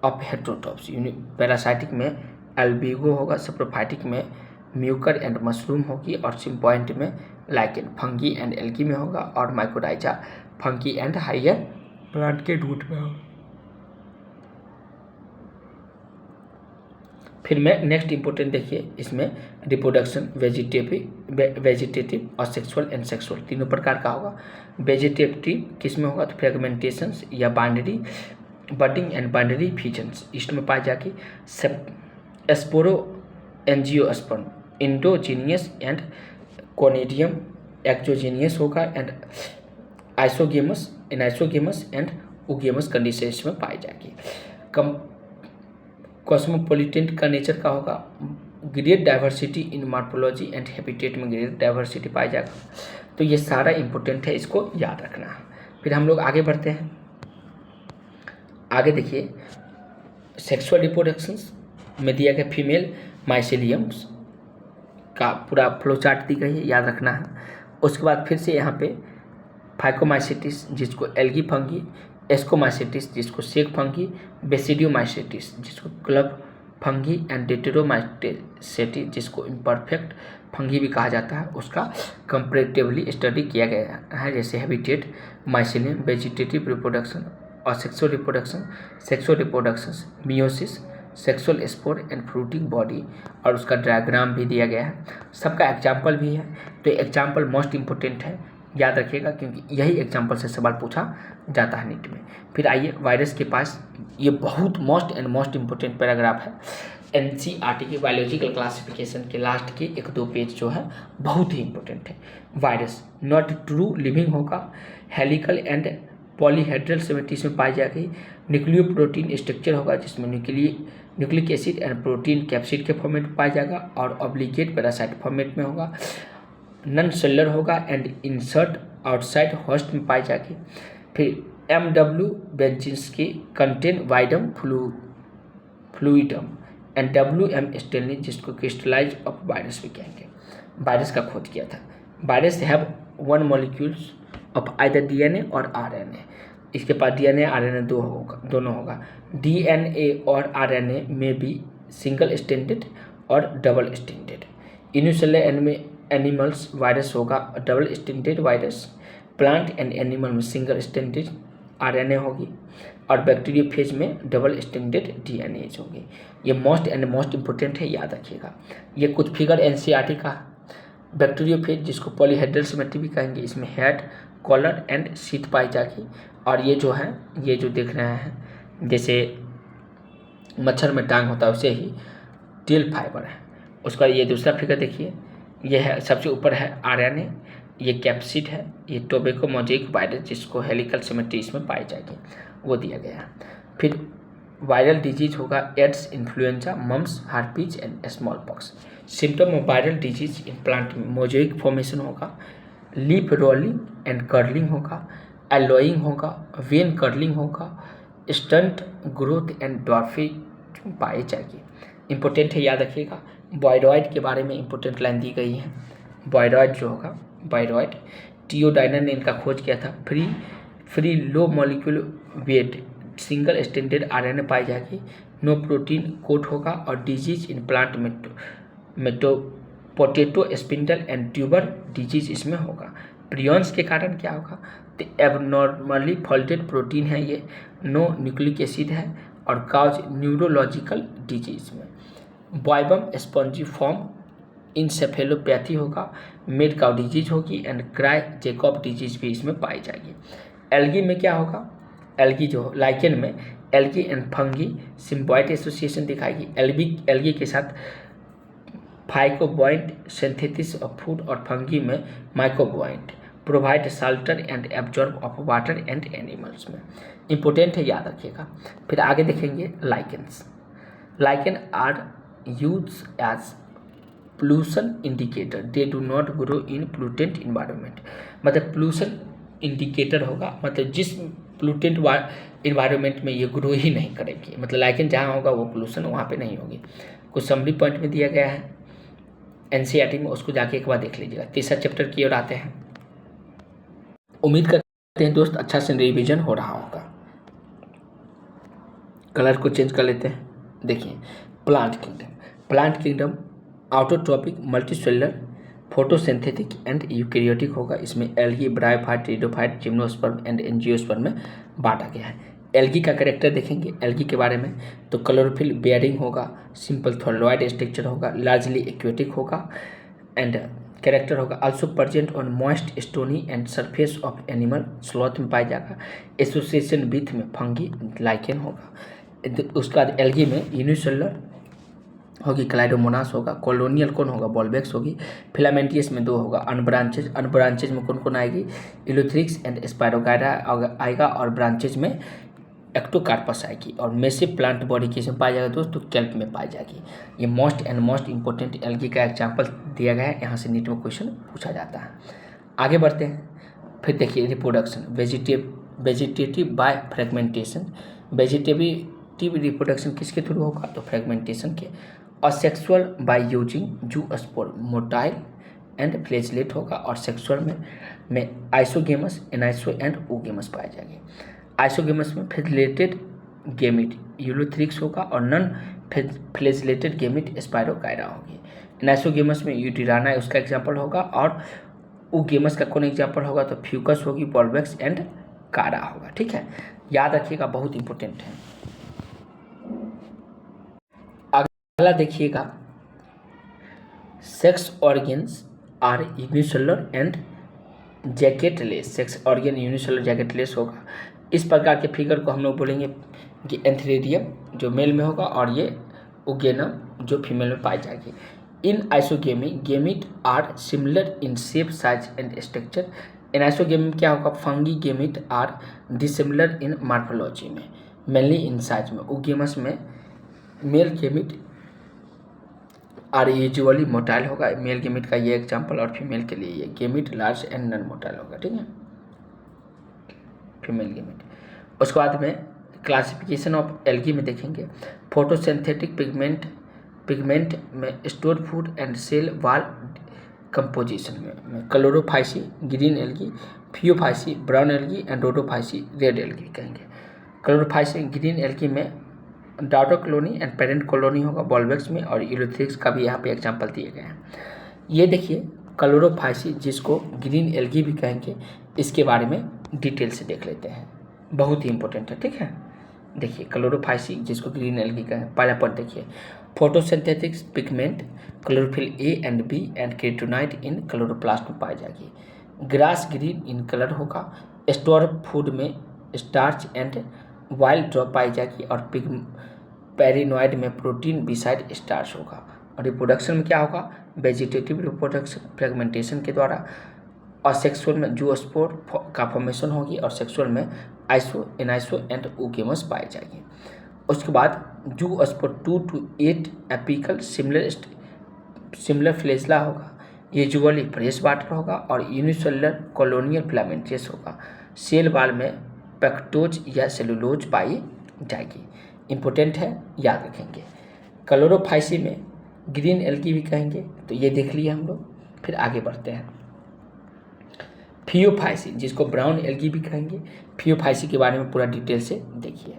of heterotrophs. Parasitic में एल्बिगो होगा, सप्रोफाइटिक में म्यूकर एंड मशरूम होगी, और सिम्पॉइंट में लाइकेन, फंगी एंड एल्गी में होगा, और माइकोडाइजा फंगी एंड हायर प्लांट के रूट में होगा। फिर मैं नेक्स्ट इंपॉर्टेंट देखिए इसमें रिप्रोडक्शन वेजिटेटिव और सेक्सुअल एंड सेक्सुअल तीनों प्रकार का होगा। वेजिटेटिव किस में होगा तो फ्रेगमेंटेशंस या binary budding and binary fusions इसमें पाए जाके स्पोरो एंजियोस्पर्म इंडोजीनियस एंड कोनिडियम एक्सोजीनियस होगा एंड आइसोगेमस एंड ओगेमस कंडीशन इसमें पाई जाएगी। कॉस्मोपोलिटेंट का नेचर का होगा great diversity in morphology and habitat में ग्रेट डाइवर्सिटी पाई जाएगा। तो ये सारा इंपॉर्टेंट है, इसको याद रखना है। फिर हम लोग आगे बढ़ते हैं। आगे देखिए सेक्सुअल रिप्रोडक्शंस में दिया गया फीमेल माइसेलियम्स का पूरा फ्लो चार्ट दी गई है, याद रखना है। उसके बाद फिर से यहाँ पे फाइकोमाइसेटिस जिसको एल्गी फंगी, एस्कोमाइसेटिस जिसको सेक फंगी, बेसिडियोमाइसेटिस जिसको क्लब फंगी एंड डेटेरोमाइसेटिस जिसको इम्परफेक्ट फंगी भी कहा जाता है, उसका कंपैरेटिवली स्टडी किया गया है। जैसे हैबिटेट, माइसेलियम, वेजिटेटिव रिप्रोडक्शन और sexual reproduction, meiosis, sexual spore and fruiting body, और उसका डायग्राम भी दिया गया है। सबका एग्जाम्पल भी है। तो एग्जाम्पल मोस्ट इम्पोर्टेंट है, याद रखिएगा, क्योंकि यही एग्जाम्पल से सवाल पूछा जाता है नीट में। फिर आइए वायरस के पास, ये बहुत मोस्ट इम्पोर्टेंट पैराग्राफ है। एनसीईआरटी के बायोलॉजिकल क्लासिफिकेशन के लास्ट के 1-2 पेज जो है बहुत ही इंपॉर्टेंट है। वायरस नॉट ट्रू लिविंग होगा, हेलिकल एंड पॉलीहेड्रल सिमेट्री में पाई जाएगी। न्यूक्लियोप्रोटीन स्ट्रक्चर होगा जिसमें nucleic acid and protein capsid के फॉर्मेट में पाया जाएगा और ऑब्लिगेट पैरासाइट फॉर्मेट में होगा। नॉन सेलुलर होगा एंड इंसर्ट आउटसाइड होस्ट में पाई जाएगी। फिर MW बेंजिन्स्की contain वाइडम fluidum and WM Stanley जिसको क्रिस्टलाइज ऑफ वायरस भी कहेंगे। वायरस का खोज किया था। Virus have 1 molecules of either DNA और RNA। इसके पास DNA RNA दोनों होगा। DNA और RNA में भी सिंगल स्टैंडर्ड और double standard. Unicellular animals virus होगा double standard virus. Plant and animal में सिंगल स्टैंडर्ड RNA होगी और बैक्टीरियोफेज में डबल स्टैंडर्ड DNA होगी। ये मोस्ट इम्पोर्टेंट है, याद रखिएगा। ये कुछ फिगर NCERT का। बैक्टीरियोफेज जिसको पॉलीहेड्रल सिमेट्री भी कहेंगे, इसमें हेड, कॉलर एंड शीट पाई जाएगी। और ये जो है, ये जो देख रहे हैं जैसे मच्छर में टांग होता है वैसे ही टेल फाइबर है। उसका ये दूसरा फिगर देखिए, ये है सबसे ऊपर है RNA, ये कैप्सिड है, ये टोबैको मोज़ेक वायरस जिसको हेलिकल सिमेट्री इसमें पाई जाएगी, वो दिया गया है। फिर वायरल डिजीज होगा AIDS, influenza, mumps, herpes and small pox. Symptom of viral disease in plant में मोज़ेक फॉर्मेशन होगा, लीफ रोलिंग एंड कर्लिंग होगा, एलोइंग होगा, वेन कर्लिंग होगा, स्टंट ग्रोथ एंड डॉर्फिंग पाई जाएगी। इंपॉर्टेंट है, याद रखिएगा। बॉयरॉइड के बारे में इंपॉर्टेंट लाइन दी गई है। बॉयरॉइड जो होगा, बॉयरॉइड टियोडाइनर ने इनका खोज किया था। Free low molecule weight single standard RNA पाई जाएगी। नो प्रोटीन कोट होगा और disease in plant potato spindle and tuber disease इसमें होगा। प्रियंस के कारण क्या होगा तो एबनॉर्मली फोल्डेड प्रोटीन है, ये नो न्यूक्लिक एसिड है और काज न्यूरोलॉजिकल डिजीज में। बॉयबम स्पॉन्जिफॉर्म इंसेफेलोपैथी होगा, मेड काउ डिजीज होगी एंड क्राई जेकॉब डिजीज भी इसमें पाई जाएगी। एल्गी में क्या होगा, एल्गी जो लाइकेन में algae and fungi symbiote association दिखाएगी। एल्गी के साथ फाइकोबॉइंट सिंथेसिस ऑफ फूड और फंगी में mycobiont provide shelter and absorb of water and animals में। इंपॉर्टेंट है, याद रखिएगा। फिर आगे देखेंगे lichens. Lichen are use as pollution indicator, they do not grow in pollutant environment. मतलब पोल्यूशन इंडिकेटर होगा, मतलब जिस पोल्यूटेंट इन्वायरमेंट में ये ग्रो ही नहीं करेगी, मतलब लाइकेन जहाँ होगा वो पोल्यूशन वहाँ पे नहीं होगी। कुछ समरी पॉइंट में दिया गया है NCERT में, उसको जाके एक बार देख लीजिएगा। तीसरा चैप्टर की ओर आते हैं। उम्मीद करते हैं दोस्त अच्छा से रिवीजन हो रहा होगा। कलर को चेंज कर लेते हैं। देखिए plant kingdom autotrophic, multicellular, photosynthetic and eukaryotic होगा। इसमें algae, bryophyte, pteridophyte, gymnosperm and angiosperm में बांटा गया है। एल्गी का कैरेक्टर देखेंगे एल्गी के बारे में, तो क्लोरोफिल बेयरिंग होगा, सिंपल थोलोइड स्ट्रक्चर होगा, लार्जली एक्वेटिक होगा, एंड कैरेक्टर होगा also present on moist stony and surface of animal, sloth में पाया जाएगा, एसोसिएशन विथ में फंगी लाइकेन होगा। उसके बाद एल्गी में यूनिसेलुलर होगी, क्लाइडोमोनास होगा, कॉलोनियल कौन होगा, बॉल्बेक्स होगी, फिलामेंटियस में 2 होगा, अनब्रांचेज में कौन कौन आएगी, इलोथ्रिक्स एंड स्पायरोगाइरा आएगा, और ब्रांचेज में एक्टोकार्पस आएगी, और मेसिव प्लांट बॉडी किसमें पाया जाएगा दोस्तों, केल्प में पाई जाएगी। ये मोस्ट इंपॉर्टेंट एल्गी का एग्जाम्पल दिया गया है, यहाँ से नीट में क्वेश्चन पूछा जाता है। आगे बढ़ते हैं, फिर देखिए reproduction, vegetative by fragmentation, vegetative reproduction किसके थ्रू होगा, तो फ्रेगमेंटेशन के, और sexual by using zoospore, motile and flagellate होगा, और सेक्सुअल में आइसोगेमस, एनाइसो एंड ओगेमस पाए जाएंगे। आइसोगेमस में फ्लैजेलेटेड गेमिट यूलोथ्रिक्स होगा, और नॉन फ्लैजेलेटेड गेमिट स्पायरोगाइरा होगी। एनाइसोगेमस में यूटिराना उसका एग्जाम्पल होगा, और ओगेमस का कौन एग्जाम्पल होगा, तो फ्यूकस होगी, बॉल्बेक्स एंड कारा होगा। ठीक है, याद रखिएगा, बहुत इंपॉर्टेंट है। अगला देखिएगा, sex organs are unicellular and jacketless, sex organ unicellular jacketless होगा। इस प्रकार के फिगर को हम लोग बोलेंगे कि एंथेरिडियम जो मेल में होगा, और ये ओगेनम जो फीमेल में पाई जाएगी। In isogamy gamete are similar in shape, size and structure. In isogamy क्या होगा, fungi gamete are dissimilar in morphology में, मेनली इन साइज में। ओगेमस में male gamete are usually motile होगा, मेल गेमिट का ये एग्जाम्पल, और फीमेल के लिए ये gamete large and non motile होगा। ठीक है, फीमेल गेमिट। उसके बाद में क्लासिफिकेशन ऑफ एल्गी में देखेंगे, फोटोसिंथेटिक पिगमेंट में store food and cell wall composition में Chlorophyceae green algae, Phaeophyceae brown algae, and Rhodophyceae red algae कहेंगे। क्लोरोफाइसी ग्रीन एल्गी में daughter colony and parent colony होगा, बॉल्बेक्स में, और यूलोथ्रिक्स का भी यहाँ पे एग्जाम्पल दिए गए हैं। ये देखिए क्लोरोफाइसी जिसको ग्रीन एल्गी भी कहेंगे, इसके बारे में डिटेल से देख लेते हैं, बहुत ही इंपॉर्टेंट है। ठीक है, देखिए क्लोरोफाइसी जिसको ग्रीन एल्गी कहें, पहला पॉइंट देखिए, photosynthetic pigment chlorophyll a and b and carotenoid in chloroplast में पाई जाएगी। ग्रास ग्रीन इन कलर होगा, स्टोर फूड में स्टार्च एंड वाइल्ड ड्रॉप पाई जाएगी, और पेरिनॉइड में प्रोटीन बिसाइड स्टार्च होगा। और रिप्रोडक्शन में क्या होगा, वेजिटेटिव रिप्रोडक्शन फ्रेगमेंटेशन के द्वारा, और सेक्सुअल में जूस्पोर का फॉर्मेशन होगी, और सेक्सुअल में आइसो एनाइसो एंड ओगेमस पाई जाएगी। उसके बाद zoospore 2 to 8 apical similar flagella होगा, यूजुअली फ्रेश वाटर होगा, और यूनिसेलुलर कॉलोनियल फिलामेंटियस होगा। सेल वाल में पेक्टोज या सेलुलोज पाई जाएगी। इंपॉर्टेंट है, याद रखेंगे। क्लोरोफाइसी में ग्रीन एल्गी भी कहेंगे, तो ये देख लिए हम लोग। फिर आगे बढ़ते हैं, फियोफाइसी जिसको ब्राउन एल्गी भी कहेंगे, फियोफाइसी के बारे में पूरा डिटेल से देखिए।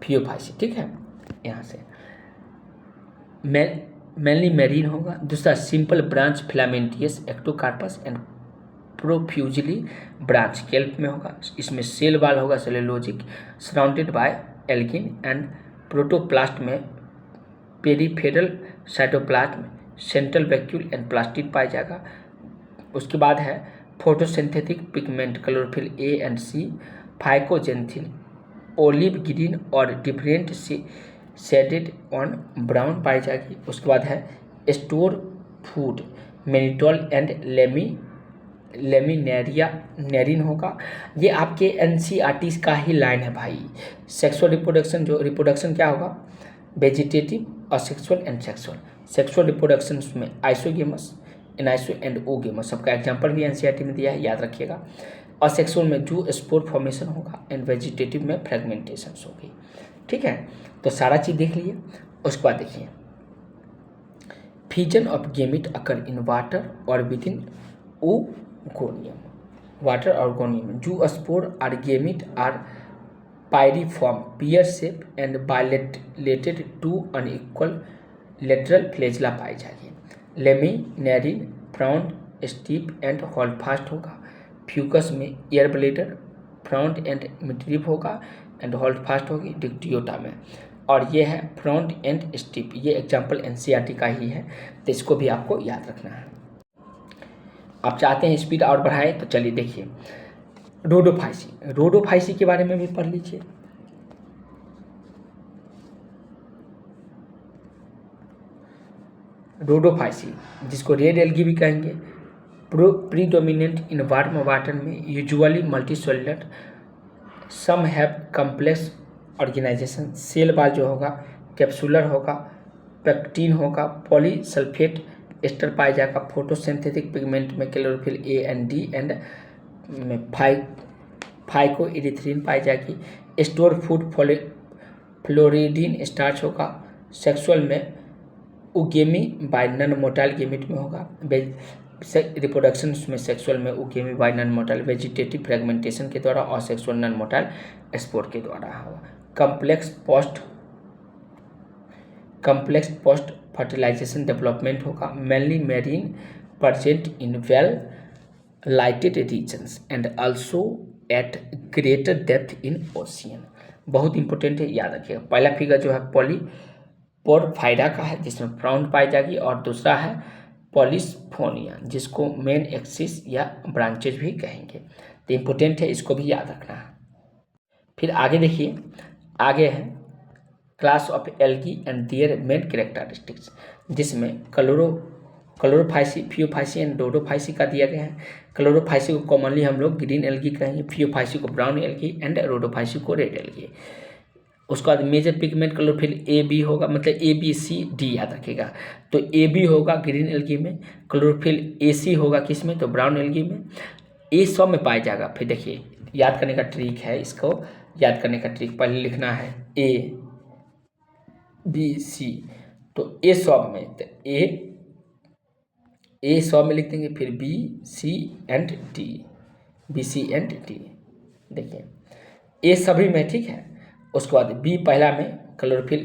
फियोफाइसी, ठीक है, यहाँ से मेनली मेरीन होगा। दूसरा simple branch filamentous Ectocarpus and profusely branch kelp में होगा। इसमें सेल वाल होगा cellulosic, surrounded by algin, and protoplast में peripheral cytoplasm, central vacuole and plastid पाया जाएगा। उसके बाद है photosynthetic pigment chlorophyll a and c, fucoxanthin, olive green और डिफरेंट शेडेड ऑन ब्राउन पाई जाएगी। उसके बाद है store food mannitol and laminaria नेरिन होगा। ये आपके एनसीईआरटी का ही लाइन है भाई। सेक्सुअल रिप्रोडक्शन क्या होगा, वेजिटेटिव और सेक्सुअल एंड सेक्सुअल रिप्रोडक्शन में आइसोगेमस, एनाइसो एंड ओगेमस, सबका एग्जांपल भी एनसीईआरटी में दिया है, याद रखिएगा। और सेक्सुअल में जूस्पोर फॉर्मेशन होगा, एंड वेजिटेटिव में फ्रेगमेंटेशन होगी। ठीक है, तो सारा चीज़ देख लिए। उसके बाद देखिए, fusion of gamete occur in water और within oogonium, water oogonium, zoospore or gamete are pyriform, pear shape and बाइलेटेड टू अनइक्वल लेटरल फ्लैजेला पाई जाएगी। Laminarin, brown, stipe and holdfast होगा। फ्यूकस में air bladder, frond and midrib होगा and holdfast होगी Dictyota में। और ये है फ्रंट एंड स्टिप, ये एग्जाम्पल एनसीईआरटी का ही है, तो इसको भी आपको याद रखना है। आप चाहते हैं स्पीड और बढ़ाएं तो चलिए देखिए रोडोफाइसी, रोडोफाइसी के बारे में भी पढ़ लीजिए। रोडोफाइसी जिसको रेड एल्गी भी कहेंगे, प्रीडोमिनेंट इन वार्म वाटर में, usually multicellular, some have complex organisation, cell wall जो होगा कैप्सुलर होगा, पेक्टिन होगा, पॉलीसल्फेट एस्टर पाया जाएगा, फोटोसिंथेटिक पिगमेंट में chlorophyll a and d and phycoerythrin पाई जाएगी, स्टोर फूड फ्लोरिडीन स्टार्च होगा, सेक्सुअल में oogamy by non motile gamete में होगा, रिप्रोडक्शन में सेक्सुअल में oogamy by non motile, vegetative fragmentation के द्वारा और सेक्सुअल नॉन मोटाइल स्पोर के द्वारा होगा, कम्प्लेक्स पोस्ट फर्टिलाइजेशन डेवलपमेंट होगा, mainly marine, present in well lighted regions and also at greater depth in ocean. बहुत इंपॉर्टेंट है, याद रखिएगा। पहला फिगर जो है पॉलीपोरफाइरा का है जिसमें प्राउन पाई जाएगी, और दूसरा है पॉलिस्फोनिया जिसको मेन एक्सिस या ब्रांचेज भी कहेंगे। तो इम्पोर्टेंट है, इसको भी याद रखना है। फिर आगे देखिए, आगे है class of algae and their main characteristics, जिसमें क्लोरोफाइसी, फियोफाइसी एंड डोडोफाइसी का दिया गया है। क्लोरोफाइसी को कॉमनली हम लोग ग्रीन एल्गी कहेंगे, फियोफाइसी को ब्राउन एल्गी एंड रोडोफाइसी को रेड एल्गी। उसके बाद major pigment chlorophyll a b होगा, मतलब ए बी सी डी याद रखिएगा। तो ए बी होगा ग्रीन एल्गी में, क्लोरोफिल ए सी होगा किस में, तो ब्राउन एल्गी में, ए सब में पाया जाएगा। फिर देखिए याद करने का ट्रिक है, इसको याद करने का ट्रिक पहले लिखना है ए बी सी, तो ए सब में, तो ए सब में लिख देंगे, फिर b c and d, b c and d. देखिए ए सभी में, ठीक है। उसके बाद बी पहला में क्लोरोफिल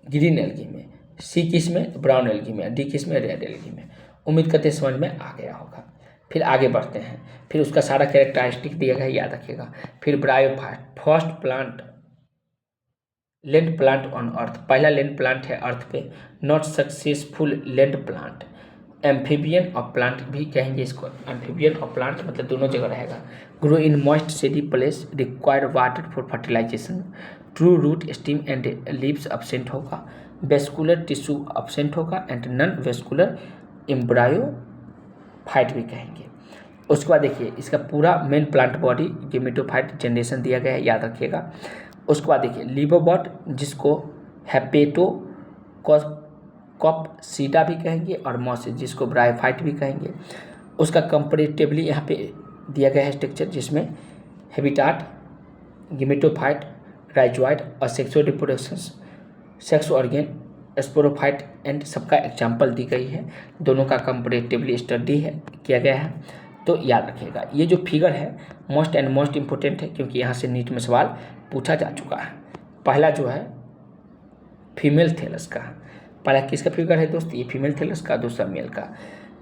ग्रीन एल्गी में, सी किस में, ब्राउन एल्गी में, डी किस में, रेड एल्गी में। उम्मीद करते हैं समझ में आ गया होगा। फिर आगे बढ़ते हैं, फिर उसका सारा कैरेक्टरिस्टिक दिया गया, याद रखिएगा। फिर bryophyte, first plant land plant on earth, पहला लैंड प्लांट है अर्थ पे, not successful land plant. Amphibian of plant भी कहेंगे इसको, एम्फीबियन ऑफ प्लांट मतलब दोनों जगह रहेगा। Grow in moist shady place, require water for fertilisation, true root stem and leaves absent होगा, वेस्कुलर टिश्यू अब्सेंट होगा एंड नॉन वेस्कुलर एम्ब्रायोफाइट भी कहेंगे। उसके बाद देखिए इसका पूरा main plant body gametophyte generation दिया गया है, याद रखिएगा। उसके बाद देखिए लिबोबॉट जिसको हैपेटो कॉप्सीडा भी कहेंगे, और मॉसिस जिसको ब्रायोफाइट भी कहेंगे। उसका कंपेरेटिवली यहाँ पे दिया गया है स्ट्रक्चर, जिसमें हैबिटाट, गेमेटोफाइट, राइजोइड और sexual reproduction, sex organ, sporophyte and सबका एग्जाम्पल दी गई है। दोनों का कंपेरेटिवली स्टडी है किया गया है, तो याद रखिएगा। ये जो फिगर है मोस्ट एंड मोस्ट इम्पोर्टेंट है, क्योंकि यहाँ से नीट में सवाल पूछा जा चुका है। पहला जो है फीमेल थैलस का, पहला किसका फिगर है दोस्त, ये फीमेल थैलस का, दूसरा मेल का।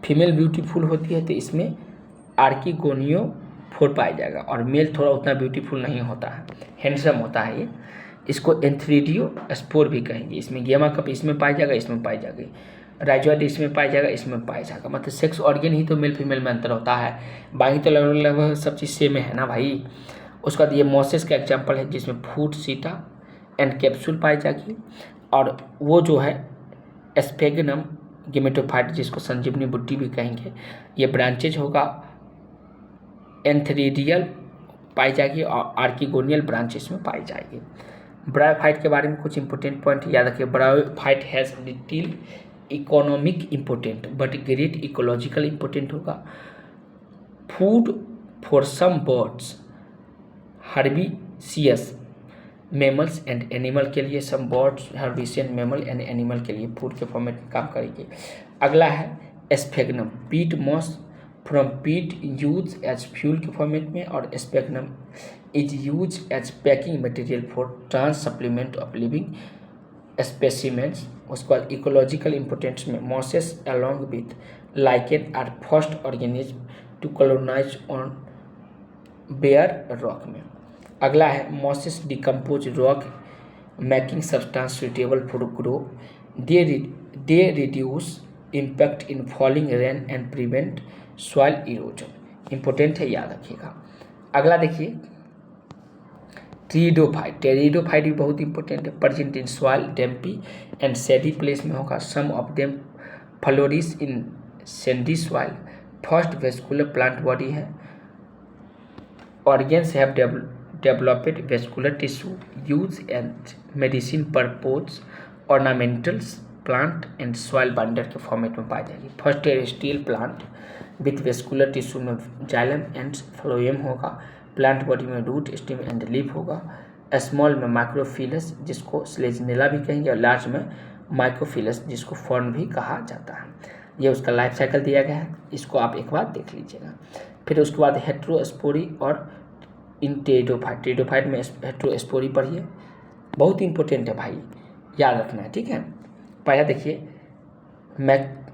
फीमेल ब्यूटीफुल होती है तो इसमें आर्किगोनियोफोर पाया जाएगा, और मेल थोड़ा उतना ब्यूटीफुल नहीं होता है, हैंडसम होता है ये। इसको एंथ्रीडियो स्पोर भी कहेंगे। इसमें गेमा कप इसमें पाया जाएगा, इसमें पाई जाएगी, राइजोइड इसमें पाया जाएगा, इसमें पाया जाएगा। मतलब सेक्स ऑर्गन ही तो मेल फीमेल में अंतर होता है, बाकी तो लगभग सब चीज़ सेम है ना भाई। उसका ये मॉसेस का एग्जाम्पल है, जिसमें फूड सीटा एंड कैप्सूल पाई जाएगी, और वो जो है स्फेगनम गेमेटोफाइट जिसको संजीवनी बुट्टी भी कहेंगे, ये ब्रांचेज होगा, एंथ्रीडियल पाई जाएगी और आर्किगोनियल ब्रांचेस में पाई जाएगी। ब्रायोफाइट के बारे में कुछ इंपॉर्टेंट पॉइंट याद रखिए। Bryophyte has little economic important but great ecological important होगा। Food for some birds, herbaceous mammals and animal के लिए, some birds herbaceous mammal and animal के लिए फूड के फॉर्मेट में काम करेंगे। अगला है sphagnum, peat moss from peat use as fuel के फॉर्मेट में, और sphagnum is use as packing material for trans supplement of living specimens. उसके बाद इकोलॉजिकल इंपोर्टेंस में mosses along with lichen are first organism to colonise on bare rock में। अगला है mosses decompose rock making substance suitable for grow, they reduce impact in falling rain and prevent soil erosion. Important है, याद रखिएगा। अगला देखिए pteridophyte. Pteridophyte भी बहुत इंपॉर्टेंट है। Present in soil damp and shady place में होगा। Some of them flourish in sandy soil. First vascular plant body है। Organs have developed vascular tissue use and medicine purpose, ornamentals plant and soil binder के format में पाई जाएगी। First terrestrial plant with vascular tissue में xylem and phloem होगा। Plant body में root stem and leaf होगा। Small में microphylls जिसको स्लेजनेला भी कहेंगे, और लार्ज में माइक्रोफिलस जिसको फर्न भी कहा जाता है। ये उसका लाइफ साइकिल दिया गया है, इसको आप एक बार देख लीजिएगा। फिर उसके बाद हेट्रोस्पोरी और इन टेरिडोफाइट। टेरिडोफाइट में हेट्रोस्पोरी पढ़िए, बहुत इंपॉर्टेंट है भाई, याद रखना है, ठीक है। पहला देखिए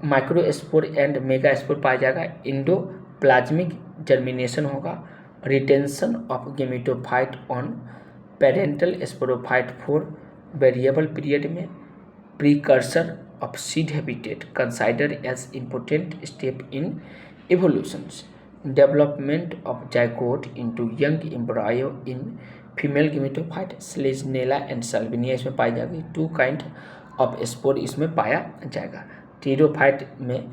माइक्रोस्पोर एंड मेगास्पोर पाया जाएगा। इंडोप्लाज्मिक जर्मिनेशन होगा। Retention of gametophyte on parental sporophyte for variable period में। Precursor of seed habitat consider as important step in evolutions। Development of zygote into young embryo in female gametophyte. Selaginella and Salvinia इसमें पाई जाएगी। 2 kind of spore इसमें पाया जाएगा। Pteridophyte में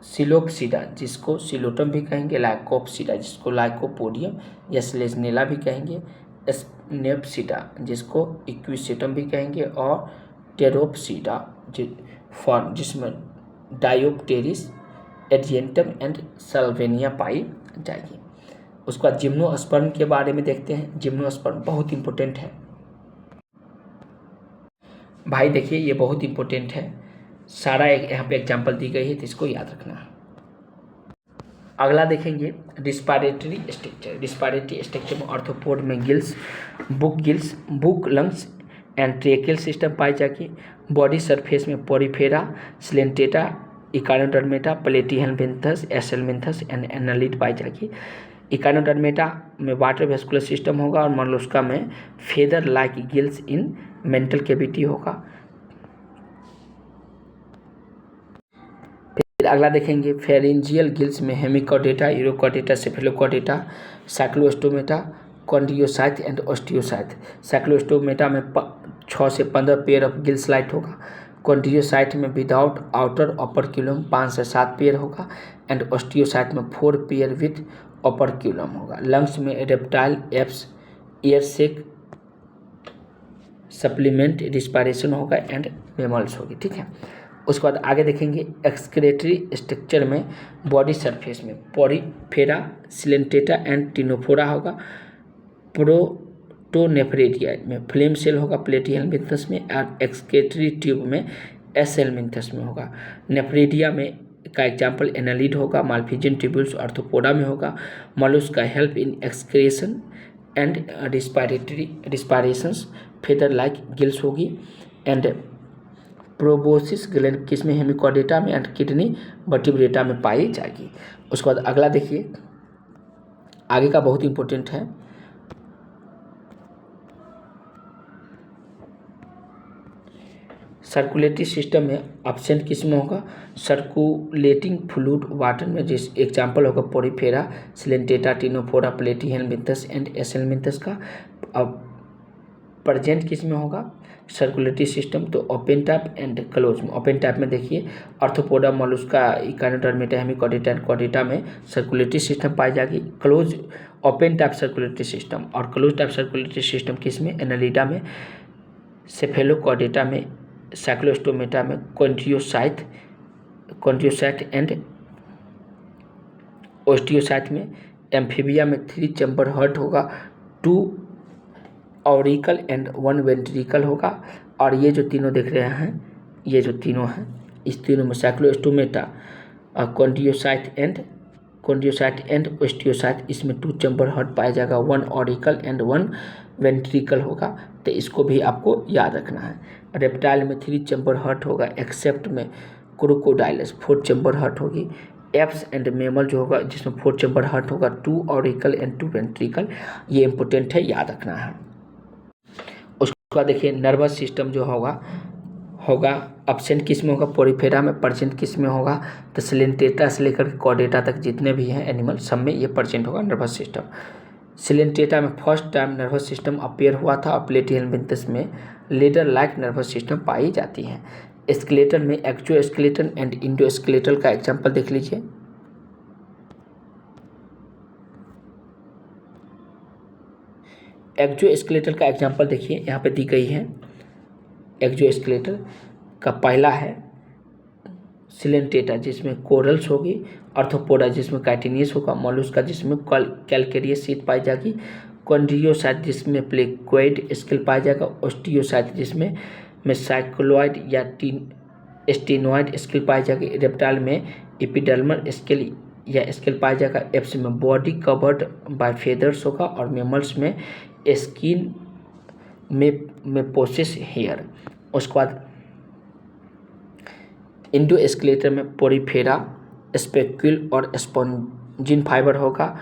सिलोपसीडा जिसको Psilotum भी कहेंगे, लाइकोपसीडा जिसको लाइकोपोडियम या स्लेजनेला भी कहेंगे, स्नेपसीडा जिसको इक्विसेटम भी कहेंगे, और टेरोपसीडा फॉर्म जिसमें डायोप्टेरिस, एडियंटम एंड साल्वेनिया पाई जाएगी। उसके बाद जिम्नोस्पर्म के बारे में देखते हैं। जिम्नोस्पर्म बहुत इंपॉर्टेंट है भाई, देखिए ये बहुत इंपॉर्टेंट है, सारा एक यहाँ पे एग्जाम्पल दी गई है तो इसको याद रखना है। अगला देखेंगे रिस्पायरेटरी स्ट्रक्चर। रिस्पायरेटरी स्ट्रक्चर में आर्थ्रोपोड में gills, book lungs and tracheal system पाई जाएगी। बॉडी सरफेस में Porifera, Coelenterata, Echinodermata, Platyhelminthes, Aschelminthes and annelid पाई जाएगी। इकानोडर्मेटा में वाटर वेस्कुलर सिस्टम होगा, और मोलस्का में feather like gills in mantle cavity होगा। फिर अगला देखेंगे फेरेंजियल गिल्स में Hemichordata, Urochordata, Cephalochordata, Cyclostomata, chondrocyte and osteocyte. Cyclostomata में 6 से 15 पेयर ऑफ गिल्स लाइट होगा। कॉन्डियोसाइट में विदाउट आउटर ऑपरक्यूलम 5 से 7 पेयर होगा, एंड ऑस्टियोसाइट में 4 पेयर विथ ऑपरक्यूलम होगा। लंग्स में रेप्टाइल, एप्स, एयर सेक सप्लीमेंट रिस्पायरेशन होगा एंड मेमल्स होगी, ठीक है। उसके बाद आगे देखेंगे एक्सक्रेटरी स्ट्रक्चर में बॉडी सरफेस में पोरिफेरा, सिलेंटेटा एंड टिनोफोरा होगा। प्रोटोनेफ्रेडिया में फ्लेम सेल होगा प्लेटिहेलमिन्थस में, और एक्सक्रेटरी ट्यूब में एसेलमिन्थस में होगा। नेफ्रेडिया में का एग्जाम्पल एनालिड होगा। माल्फिजियन ट्यूब्यूल्स आर्थ्रोपोडा में होगा। Mollusca help in excretion and respirations, feather like gills होगी। एंड प्रोबोसिस ग्लैंड किसमें, हेमिकॉर्डेटा में, एंड किडनी वर्टिब्रेटा में पाई जाएगी। उसके बाद अगला देखिए, आगे का बहुत इंपॉर्टेंट है। सर्कुलेटरी सिस्टम में एब्सेंट किसमें होगा, सर्कुलेटिंग फ्लूइड वाटर में, जिस एग्जाम्पल होगा पोरिफेरा, सिलेंटेटा, टिनोफोरा, प्लेटिहेलमिन्थस एंड एसेलमिन्थस का। अब प्रेजेंट किसमें होगा सर्कुलेटरी सिस्टम, तो ओपन टाइप एंड क्लोज में। ओपन टाइप में देखिए arthropoda, Mollusca, Echinodermata, Hemichordata and Chordata में सर्कुलेटरी सिस्टम पाई जाएगी। Close open type circulatory system और क्लोज टाइप सर्कुलेटरी सिस्टम किसमें, एनालिडा में, सेफेलोकॉर्डेटा में, साइक्लोस्टोमेटा में, कॉन्ड्रियोसाइट एंड ऑस्टियोसाइट में। एम्फीबिया में 3 चैम्बर हार्ट होगा, 2 ऑरिकल एंड 1 वेंट्रिकल होगा। और ये जो तीनों देख रहे हैं, ये जो तीनों हैं, इस तीनों में साइक्लोस्टोमेटा, कॉन्ड्रियोसाइट एंड ऑस्टियोसाइट, इसमें 2 चैम्बर हार्ट पाया जाएगा, 1 ऑरिकल एंड 1 वेंट्रिकल होगा। तो इसको भी आपको याद रखना है। रेप्टाइल में 3 चैम्बर हार्ट होगा, एक्सेप्ट में क्रोकोडाइलस 4 चैम्बर हार्ट होगी। एप्स एंड मेमल जो होगा जिसमें 4 चैम्बर हार्ट होगा, 2 ऑरिकल एंड 2 वेंट्रिकल, ये इंपॉर्टेंट है, याद रखना है। उसके बाद देखिए नर्वस सिस्टम जो होगा एब्सेंट किस में होगा, पोरीफेरा में, प्रेजेंट किस में होगा, तो सिलेंटेटा से लेकर कॉर्डेटा तक जितने भी हैं एनिमल सब में ये प्रेजेंट होगा नर्वस सिस्टम। सिलेंटेटा में first time nervous system appear हुआ था और प्लेटिहेलमिन्थस में लेडर लाइक नर्वस सिस्टम पाई जाती हैं। स्केलेटन में एक्सोस्केलेटन एंड इंडोस्केलेटल का एग्जांपल देख लीजिए। एक्सोस्केलेटल का एग्जांपल देखिए यहाँ पे दी गई है। एक्सोस्केलेटल का पहला है सिलेंटेटा जिसमें कोरल्स होगी, आर्थ्रोपोडा जिसमें काइटिनियस होगा, मोलस्का जिसमें कैलकेरियस शीट पाई जाएगी, कॉन्ड्रियोसाइट जिसमें प्लेक्वाइड स्केल पाया जाएगा, ओस्टियोसाइट जिसमें साइक्लोइड या स्टेनोइड स्केल पाई जाएगी, रेप्टाइल में एपिडर्मल स्केल या स्केल पाया जाएगा, एप्स में बॉडी कवर्ड बाय फेदर्स होगा और मेमल्स में स्किन में पोसेस हेयर। उसके बाद इंडोस्केलेटन में पोरीफेरा, स्पेक्यूल और स्पॉन्जिन फाइबर होगा,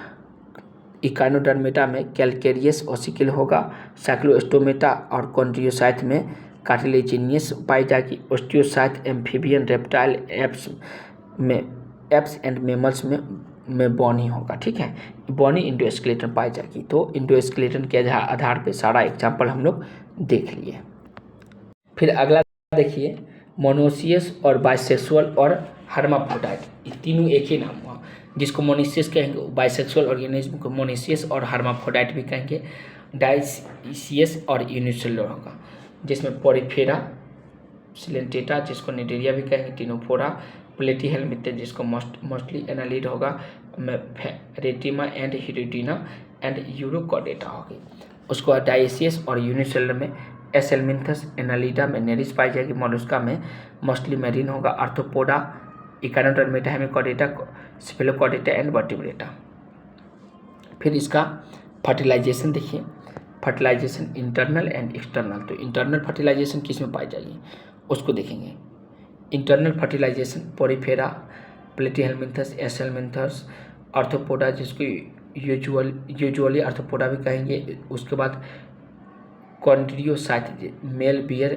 इकानोडर्मेटा में कैलकेरियस ओसिकल होगा, साइक्लोस्टोमेटा और कॉन्ड्रियोसाइट में कार्टिलेजिनियस पाई जाएगी, osteocyte amphibian reptile, Aves and mammals में बोनी होगा। ठीक है, बोनी इंडोस्केलेटन पाई जाएगी। तो इंडोस्केलेटन के आधार पे सारा एग्जाम्पल हम लोग देख लिए। फिर अगला देखिए मोनोसियस और बाइसेक्सुअल और हर्माफ्रोडाइट, ये तीनों एक ही नाम हुआ, जिसको मोनोसियस कहेंगे, बाइसेक्सुअल ऑर्गेनिज्म को मोनोसियस और हर्माफ्रोडाइट भी कहेंगे, डाइसियस और यूनिसेलुलर होगा, जिसमें पोरीफेरा, सिलेंटेटा जिसको निडेरिया भी कहेंगे, टिनोफोरा, प्लेटिहेलमिन्थस जिसको मोस्टली एनालिड होगा, रेटिमा एंड हिरिडिना एंड यूरोकॉर्डेटा होगी। उसको बाद डाइसियस और यूनिसेलुलर में एसेलमिन्थस, एनालिडा में नेरिस पाई जाएगी, मोलस्का में मोस्टली मैरीन होगा, Arthropoda, Echinodermata, Hemichordata, Cephalochordata and Vertebrata. फिर इसका फर्टिलाइजेशन देखिए, फर्टिलाइजेशन इंटरनल एंड एक्सटर्नल। तो इंटरनल फर्टिलाइजेशन किस में पाई जाएगी उसको देखेंगे। Internal fertilization Porifera, Platyhelminthes, Aschelminthes, Arthropoda जिसको यूजुअली आर्थ्रोपोडा भी कहेंगे। उसके बाद कॉन्ड्रियोसाइट मेल बियर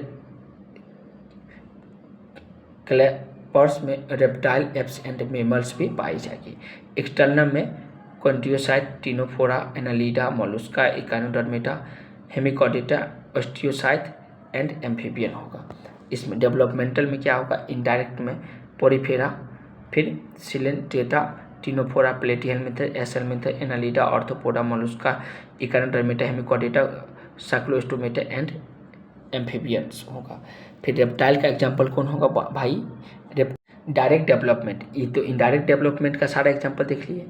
क्लैपर्स में रेप्टाइल, एप्स एंड मेमल्स भी पाई जाएगी। एक्सटर्नल में chondrocyte, Ctenophora, Annelida, Mollusca, Echinodermata, Hemichordata, osteocyte and amphibian होगा। इसमें डेवलपमेंटल में क्या होगा, इनडायरेक्ट में पोरीफेरा, फिर Coelenterata, Ctenophora, Platyhelminthes, Aschelminthes, Annelida, Arthropoda, Mollusca, Echinodermata, Hemichordata, Cyclostomata and amphibians होगा। फिर रेप्टाइल का एग्जांपल कौन होगा भाई, डायरेक्ट डेवलपमेंट। ये तो इनडायरेक्ट डेवलपमेंट का सारा एग्जांपल देख लिए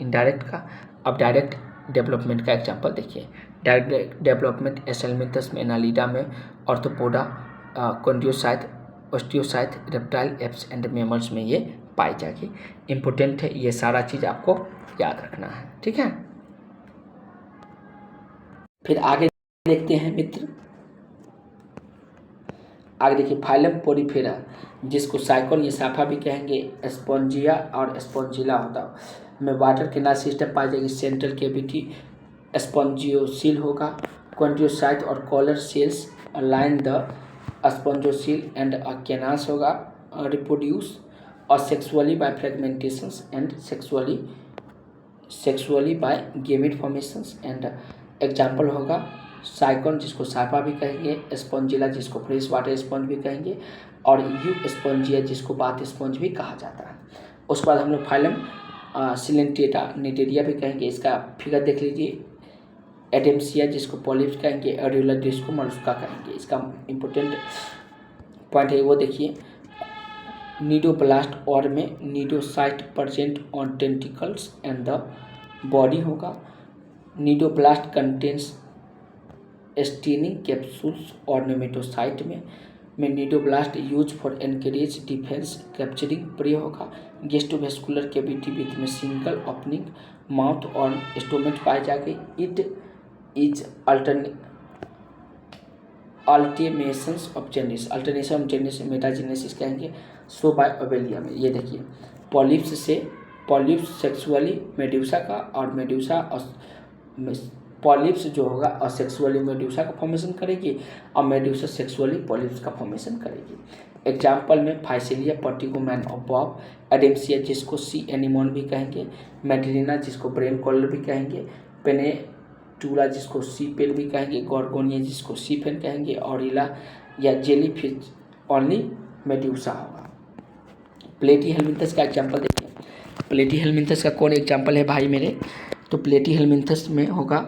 इनडायरेक्ट का। अब डायरेक्ट डेवलपमेंट का एग्जांपल देखिए। डायरेक्ट डेवलपमेंट एसेलमिन्थस में, एनालिडा में, Arthropoda, chondrocyte, osteocyte, reptile, Aves and mammals में ये पाई जाएगी। इम्पोर्टेंट है, ये सारा चीज़ आपको याद रखना है। ठीक है, फिर आगे देखते हैं मित्र। आगे देखिए फाइलम पोरीफेरा जिसको साइकोन या साफा भी कहेंगे, स्पॉन्जिया और स्पॉन्जिला होता में वाटर कैनाल सिस्टम पाई जाएगी। सेंट्रल कैविटी स्पॉन्जियोसील होगा। कॉन्ड्रियोसाइट और collar cells line the spongocoel and canals होगा। रिप्रोड्यूस और sexually by fragmentations and sexually by gamete formations and example होगा साइकोन जिसको साफा भी कहेंगे, स्पॉन्जिला जिसको फ्रेश वाटर स्पॉन्ज भी कहेंगे और यू स्पॉन्जिया जिसको बाथ स्पॉन्ज भी कहा जाता है। उसके बाद हम लोग फाइलम सिलेंटेटा निडेरिया भी कहेंगे, इसका फिगर देख लीजिए। एडेम्सिया जिसको पॉलिप्स कहेंगे, एड्यूलर जिसको मोलस्का कहेंगे। इसका इम्पोर्टेंट पॉइंट है वो देखिए। नीडोब्लास्ट और में cnidocyte present on tentacles and the body होगा। नीडोब्लास्ट कंटेन्स स्टेनिंग कैप्सूल्स और नेमेटोसाइट में cnidoblast use for anchorage defence capturing prey होगा। गेस्ट्रोवेस्कुलर कैविटी विथ में सिंगल ओपनिंग माउथ और स्टोमेट पाए जाएंगे। It is alternations of genesis, alternation of genesis metagenesis कहेंगे, so bye ओवेलिया में। ये देखिए पॉलिप्स से, पॉलिप्स सेक्सुअली मेड्यूसा का और मेड्यूसा पॉलिप्स जो होगा असेक्सुअली मेड्यूसा का फॉर्मेशन करेगी और मेड्यूसा सेक्सुअली पॉलिप्स का फॉर्मेशन करेगी। एग्जाम्पल में फाइसिलिया पर्टिगोमैन ऑफ बॉब, एडेम्सिया जिसको सी एनिमोन भी कहेंगे, मेडलिना जिसको ब्रेन कॉलर भी कहेंगे, पेनेटूला जिसको सी पेल भी कहेंगे, गॉर्गोनिया जिसको सी फेन कहेंगे, ऑरिला या जेलीफिश ओनली मेड्यूसा होगा। प्लेटीहेल्मिन्थस का एग्जाम्पल देखिए, प्लेटीहेल्मिन्थस का कौन एग्जाम्पल है भाई मेरे, तो प्लेटीहेल्मिन्थस में होगा,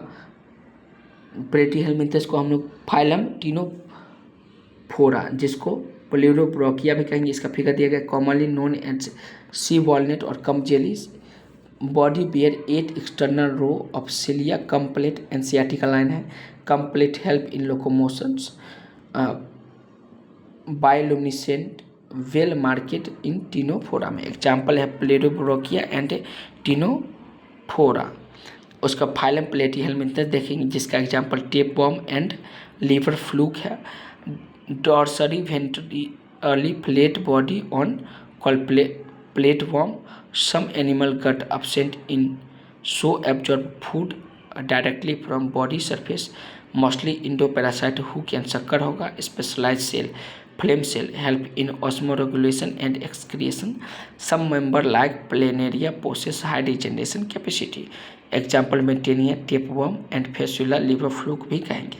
प्लेटीहेल्मिन्थस को हम लोग फाइलम टिनोफोरा जिसको प्लेरोब्रोकिया भी कहेंगे, इसका फिगर दिया गया, commonly known as sea walnut और comb jellies, body bear 8 external row of cilia, complete NCERT line है, complete help in locomotions, bioluminescent well marked in Ctenophora में। एग्जाम्पल है प्लेरोब्रोकिया एंड टिनोफोरा। उसका फाइलम प्लेटीहेल्मिन्थस देखेंगे जिसका example tapeworm and liver fluke है, dorsally ventrally flat body on called flatworm, some animal gut absent in so absorb food directly from body surface, mostly endoparasite who can sucker होगा, specialized cell flame cell help in osmoregulation and excretion, some member like planaria possess high regeneration capacity, example में Taenia, tapeworm and Fasciola liver fluke भी कहेंगे।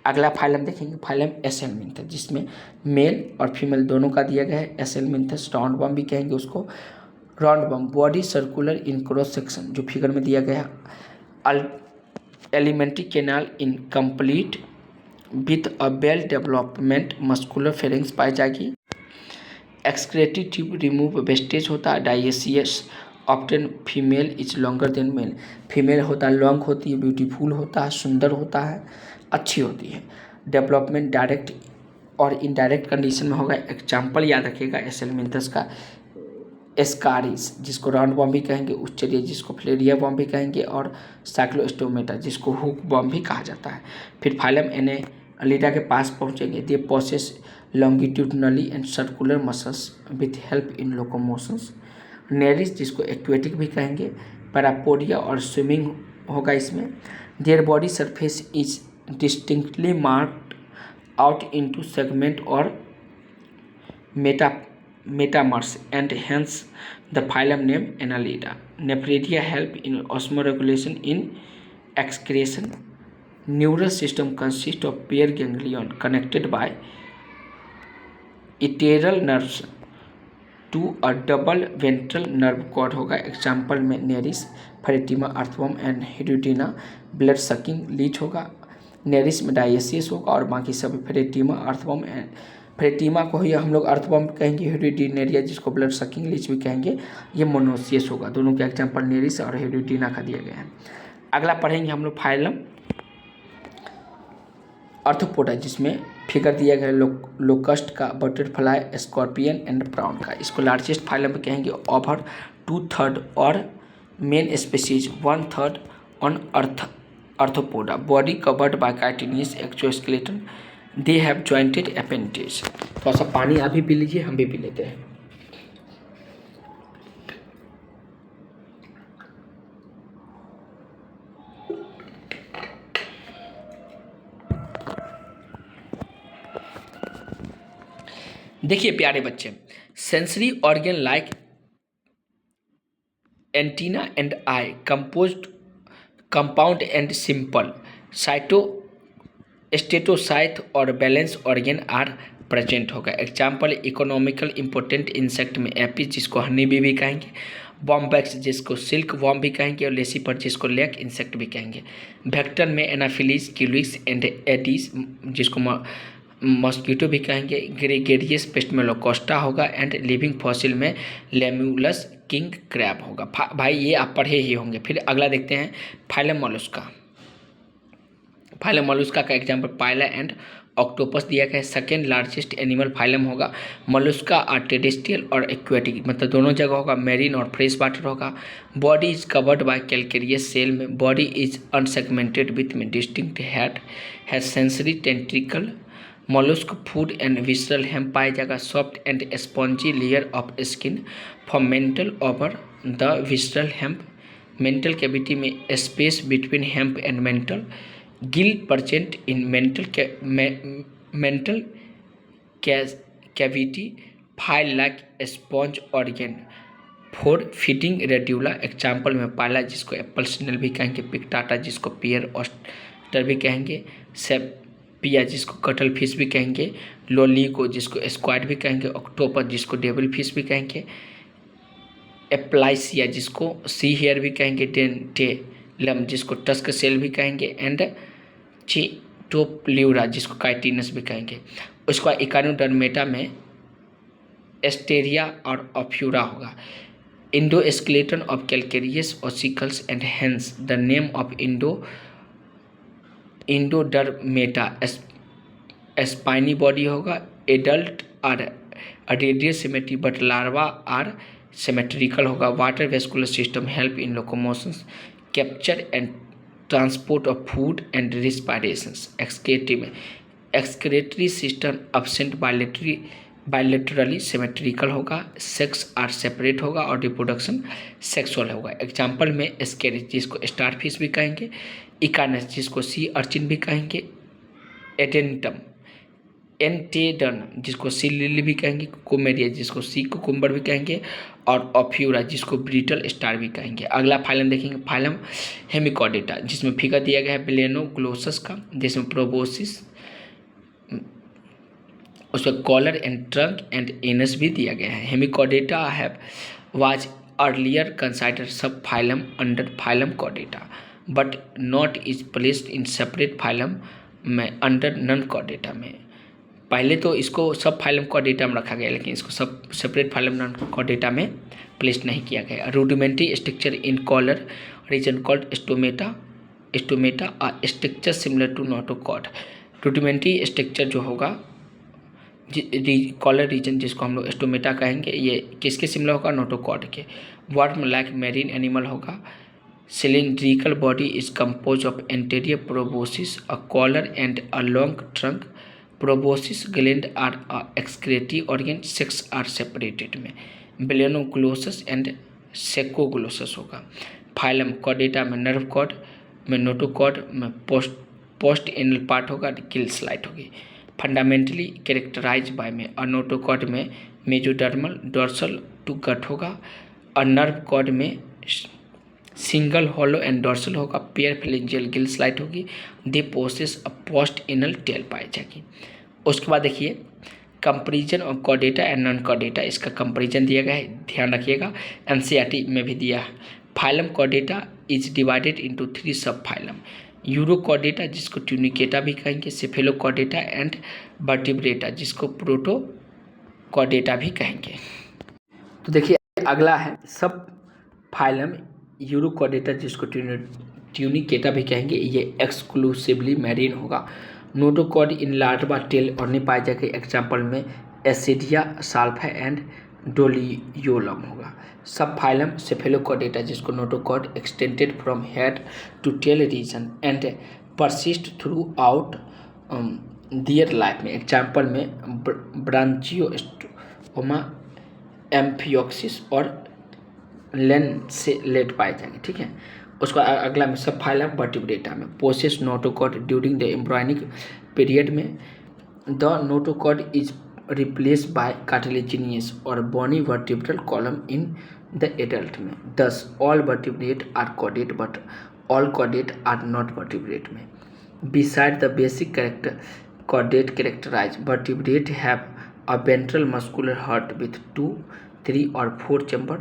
अगला phylum देखेंगे, phylum एसेलमिन्थस जिसमें mail और female दोनों का दिया गया है। एसेलमिन्थस राउंड बम भी कहेंगे उसको, round worm body circular in cross section जो फिगर में दिया गया है, alimentary canal in complete with a well development muscular pharynx पाई जाएगी, एक्सक्रेटरी ट्यूब रिमूव वेस्टेज होता है, dioecious often female is longer than male, female होता है लॉन्ग होती है, ब्यूटीफुल होता है, सुंदर होता है, अच्छी होती है, डेवलपमेंट डायरेक्ट और इनडायरेक्ट कंडीशन में होगा। एग्जाम्पल याद रखिएगा एसेलमिन्थस का, एस्कारिस जिसको राउंड बॉम भी कहेंगे, उच्चरिया जिसको फ्लेरिया बॉम भी कहेंगे, और साइक्लोस्टोमेटा जिसको हुक बॉम भी कहा जाता है। फिर फाइलम एनेलिडा के पास पहुंचेंगे, they process longitudinally and circular muscles with help in locomotions, Nereis जिसको एक्वेटिक भी कहेंगे, पैरापोडिया और स्विमिंग होगा इसमें, their body surface is distinctly marked out into segment और metamers and hence the phylum name Annelida. Nephridia help in osmoregulation in excretion. Neural system consists of pair ganglion connected by iteral nerves to a double ventral nerve cord होगा। Example में Nereis, Pheretima, earthworm and Hirudinaria blood sucking leech होगा, Nereis में dioecious होगा और बाकी सब Pheretima, earthworm and Pheretima को ही हम लोग अर्थवर्म कहेंगे, हिडुटिनेरिया जिसको ब्लड सकिंग लीच भी कहेंगे, ये मोनोसियस होगा। दोनों के एग्जाम्पल नेरिस और हिडुटिना का दिया गया है। अगला पढ़ेंगे हम लोग फाइलम आर्थ्रोपोडा जिसमें फिगर दिया गया लोकस्ट का, बटरफ्लाई, स्कॉर्पियन एंड प्राउन का। इसको लार्जेस्ट फाइलम में कहेंगे, ओवर 2/3 और main species 1/3 on arthropoda, body covered by chitinous exoskeleton, they have jointed appendage. थोड़ा सा पानी आप भी पी लीजिए, हम भी पी लेते हैं। देखिए प्यारे बच्चे, sensory organ like antenna and eye compound and simple statocyst और बैलेंस ऑर्गन आर प्रेजेंट होगा। एग्जाम्पल इकोनॉमिकल इंपॉर्टेंट इंसेक्ट में एपिस जिसको हनी बी भी कहेंगे, बॉम्बैक्स जिसको सिल्क वॉर्म भी कहेंगे और लेसीपर जिसको लेक इंसेक्ट भी कहेंगे। वेक्टर में एनाफिलीज, क्यूलिक्स एंड एडीज जिसको मॉस्किटो भी कहेंगे। ग्रेगेरियस पेस्ट में लोकोस्टा होगा एंड लिविंग फॉसिल में लेम्यूलस किंग क्रैब होगा। भाई ये आप पढ़े ही होंगे। फिर अगला देखते हैं फाइलम मोलस्का। फाइलम मोलस्का का एग्जाम्पल पाइला एंड ऑक्टोपस दिया गया है। सेकेंड लार्जेस्ट एनिमल फाइलम होगा। मोलस्का आर टेरेस्ट्रियल और एक्वेटिक, मतलब दोनों जगह होगा। मेरीन और फ्रेश वाटर होगा। Body is covered by calcareous shell में। Body is unsegmented with distinct head, has sensory tentacle mollusc food and visceral hump पाया जाएगा। Soft and spongy layer of skin for mantle over the visceral hemp. Mantle cavity में space between hemp and mental. Gill present in mantle cavity. File like sponge organ for feeding radula. Example में पाला जिसको Apple snail भी कहेंगे, पिक्टाटा जिसको पियर oyster भी कहेंगे, sepia जिसको कटल फिश भी कहेंगे, लोलिको जिसको स्क्वाड भी कहेंगे, ऑक्टोपस जिसको डेविल फिश भी कहेंगे, एप्लाइसिया जिसको सी हेयर भी कहेंगे, डेंटेलम जिसको टस्क सेल भी कहेंगे, एंड चिटोप्ल्यूरा जिसको काइटिनस भी कहेंगे। उसके बाद इकानोडर्मेटा में एस्टेरिया और ऑफ्यूरा होगा। Endoskeleton of calcareous ossicles and hence the name of Echinodermata. Spiny body होगा। Adult are radial symmetry but larva are symmetrical होगा। Water vascular system help in locomotion, capture and transport of food and respirations. Excretory system absent bilaterally symmetrical होगा। Sex are separate होगा और reproduction sexual होगा। Example में स्केरिस जिसको starfish भी कहेंगे, इकानस जिसको सी अर्चिन भी कहेंगे, एडेंटम एंटेडन जिसको सी लिली भी कहेंगे, कोमेरिया जिसको सी कुकुम्बर भी कहेंगे, और ऑफ्यूरा जिसको ब्रिटल स्टार भी कहेंगे। अगला फाइलम देखेंगे, फाइलम हेमिकॉर्डेटा, जिसमें फिगर दिया गया है बेलेनोग्लोसस का, जिसमें प्रोबोसिस, उसमें collar and trunk and anus भी दिया गया है। Hemichordata have was earlier considered subphylum under phylum Chordata but not is placed in separate phylum में अंडर नन कॉर्डेटा में। पहले तो इसको सब फाइलम कॉर्डेटा में रखा गया, लेकिन इसको सब सेपरेट फाइलम नन कॉर्डेटा में प्लेस नहीं किया गया। Rudimentary structure in collar region called stomochord और structure similar to notochord. Rudimentary structure जो होगा कॉलर रीजन जिसको हम लोग स्टोमेटा कहेंगे, ये किसके सिमिलर होगा? नोटोकॉड के। वर्म लाइक मैरीन एनिमल होगा। Cylindrical body is compose of anterior proboscis, a collar and a long trunk. Proboscis gland are excretory organ, sex are separated में। बेलेनोग्लोसस एंड सेकोग्लोसस होगा। Phylum chordata में nerve cord, में notochord, में post anal part होगा, gill slit होगी। Fundamentally characterise by में a notochord में mesodermal dorsal to gut होगा। और नर्व कॉर्ड में सिंगल हॉलो एंड डोर्सल होगा। पेयर फ्लेंजियल गिल स्लाइट होगी। They possess a post anal tail पाई जाएगी। उसके बाद देखिए comparison of Chordata and non Chordata, इसका कंपेरिजन दिया गया है, ध्यान रखिएगा, एनसीईआरटी में भी दिया है। Phylum Chordata is divided into 3 सब फाइलम। यूरोकॉर्डेटा जिसको ट्यूनिकेटा भी कहेंगे, सेफेलोकॉर्डेटा एंड वर्टिब्रेटा जिसको प्रोटोकॉर्डेटा भी कहेंगे। तो देखिए अगला है सब फाइलम यूरोकॉर्डेटा जिसको ट्यूनिकेटा भी कहेंगे, ये एक्सक्लूसिवली मैरीन होगा। नोटोकॉड इन लार्वा टेल और नहीं पाए जाएंगे। एग्जाम्पल में एसिडिया साल्फा एंड डोलियोलम होगा। सब फाइलम सेफेलोकॉर्डेटा जिसको notochord extended from head to tail region and persist throughout their life में। एग्जाम्पल में ब्रांचियोस्टोमा, एम्फियोक्सिस और लेंसेलेट पाए जाएंगे। ठीक है, उसका अगला में सब फाइलम वर्टिब्रेटा में possess notochord during the embryonic period में। The notochord is replace by cartilaginous और bony vertebral column in the adult में। Thus all vertebrate are chordate but all chordate are not vertebrate में। Beside the basic character chordate characterise vertebrate have a ventral muscular heart with 2, 3 और 4 chamber.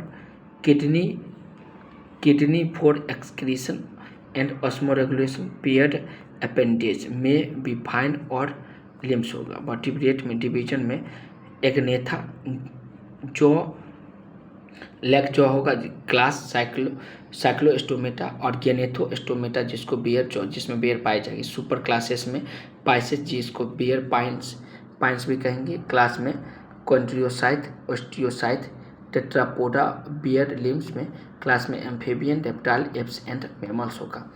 Kidney for excretion and osmoregulation. Paired appendage में be fine और limbs होगा। Vertebrate में division में Agnatha जो leg जो होगा क्लास साइक्लोस्टोमेटा और गेनेथोस्टोमेटा जिसको बियर जो जिसमें बियर पाई जाएगी। सुपर क्लासेस में पाइसेस जिसको बियर पाइंस भी कहेंगे। क्लास में Chondrichthyes, Osteichthyes, Tetrapoda bear limbs में। क्लास में amphibian, reptile, Aves and mammals होगा।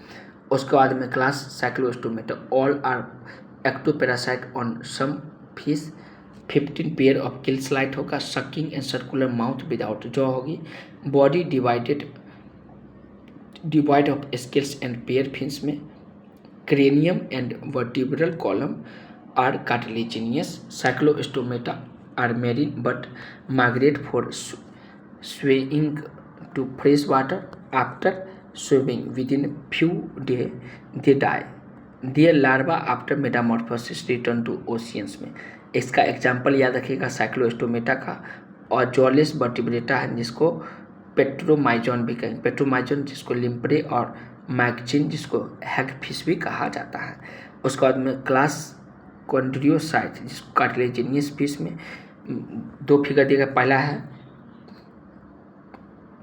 उसके बाद में class Cyclostomata all are ectoparasite on some fish, 15 pair of gill slits होगा, sucking and circular mouth without jaw होगी, body devoid of scales and paired fins में, cranium and vertebral column are cartilaginous, Cyclostomata are marine but migrate for swimming to fresh water, after swimming within few days they die, their larva after metamorphosis return to oceans में। इसका example याद रखिएगा Cyclostomata का, और जॉलिस vertebrata है जिसको Petromyzon भी कहेंगे, पेट्रोमाइजोन जिसको लिम्प्रे और मैगजिन जिसको हैगफिश भी कहा जाता है। उसके बाद में क्लास कॉन्ड्रियोसाइट जिसको कार्टिलेजिनियस फिश में दो फिगर दिएगा, पहला है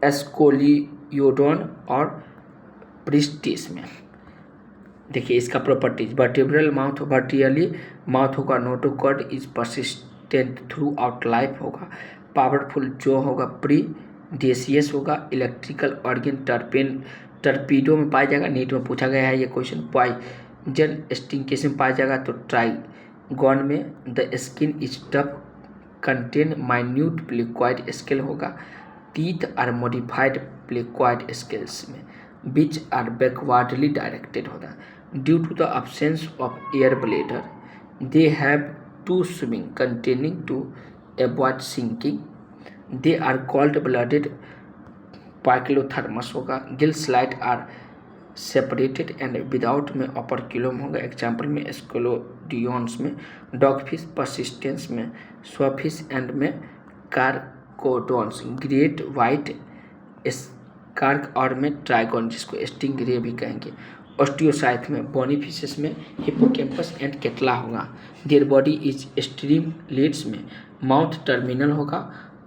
एस्कोलियोडोन और प्रिस्टिस में। देखिए इसका प्रॉपर्टीज, वर्टिब्रल माउथ, वर्टियली माउथ होगा, notochord is persistent through out life होगा, पावरफुल जो होगा, प्रीडेसियस होगा, इलेक्ट्रिकल ऑर्गन टर्पीडो में पाया जाएगा, नीट में पूछा गया है ये क्वेश्चन, पॉइजन स्टिंग में पाया जाएगा तो ट्राइगॉन में, the skin is tough, containing minute placoid scale होगा, teeth are modified placoid scales में, विच आर बैकवर्डली डायरेक्टेड होता है, due to the absence of air bladder they have to swimming constantly to avoid sinking, they are cold blooded poikilothermous होगा, gill slits are separated and without में operculum होगा, example में scoliodons में, dogfish persistence में, स्वफिश and में कार्कोडोन्स, great white स्कार्क और में trigon जिसको स्टिंग रे भी कहेंगे, ऑस्टियोसाइट में, बोनीफिशेस में हिप्पोकैम्पस एंड केटला होगा, their body is streamlined में, माउथ टर्मिनल होगा,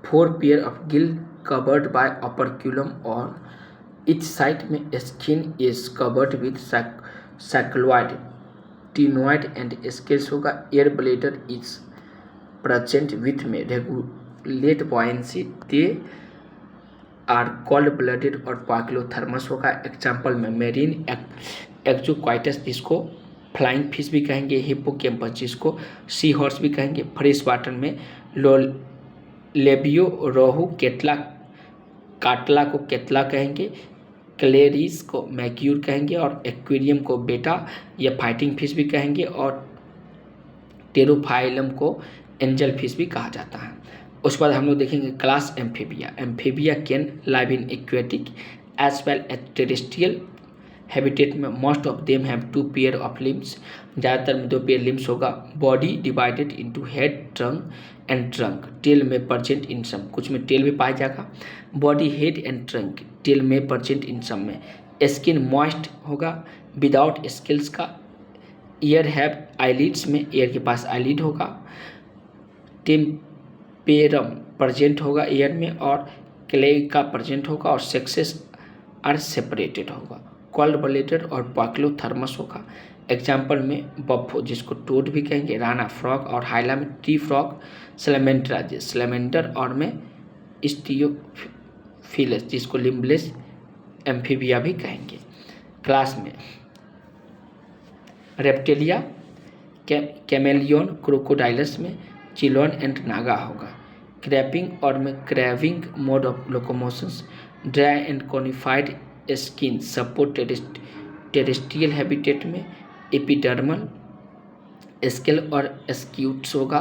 4 pair of gill covered by operculum on each side में, skin is covered with cycloid ctenoid and scales होगा, air bladder is present with में regulate buoyancy, they are cold blooded और poikilothermous होगा, example में marine एक्जोक्वाइटस जिसको flying fish भी कहेंगे, hippocampus जिसको सी हॉर्स भी कहेंगे, फ्रेश वाटर में लेबियो रोहू, केटला काटला को केटला कहेंगे, क्लेरिस को मैक्यूर कहेंगे, और एक्वेरियम को बेटा या फाइटिंग फिश भी कहेंगे, और टेरोफाइलम को एंजल फिश भी कहा जाता है। उसके बाद हम लोग देखेंगे class Amphibia. Amphibia can live in aquatic as well as terrestrial habitat में, most of them have 2 pair of limbs, ज़्यादातर में 2 पेयर लिम्स होगा, body divided into head, trunk and trunk, tail में परजेंट इन सम, कुछ में tail भी पाया जाएगा, body head and trunk, tail में परजेंट इन सम में, स्किन मॉइस्ट होगा विदाउट स्केल्स का, ईयर हैव आईलिड्स में, ईयर के पास आईलिड होगा, टेम्पेरम प्रजेंट होगा ईयर में, और क्ले का प्रजेंट होगा, और सेक्सेस आर सेपरेटेड होगा, कॉल्ड ब्लेडेड और पाइक्लोथर्मस होगा, एग्जाम्पल में बफो जिसको टोड भी कहेंगे, राना फ्रॉग, और हाइला में ट्री फ्रॉग, सैलमेंड्रा सैलमेंडर, और में स्टियोफिलस जिसको लिम्बलेस एम्फीबिया भी कहेंगे। क्लास में रेप्टिलिया, कैमेलियन, क्रोकोडाइलस में चिलोन एंड नागा होगा, क्रैपिंग और में crawling mode of locomotions, dry and cornified skin support terrestrial habitat में, एपिडर्मल स्केल और स्क्यूट्स होगा,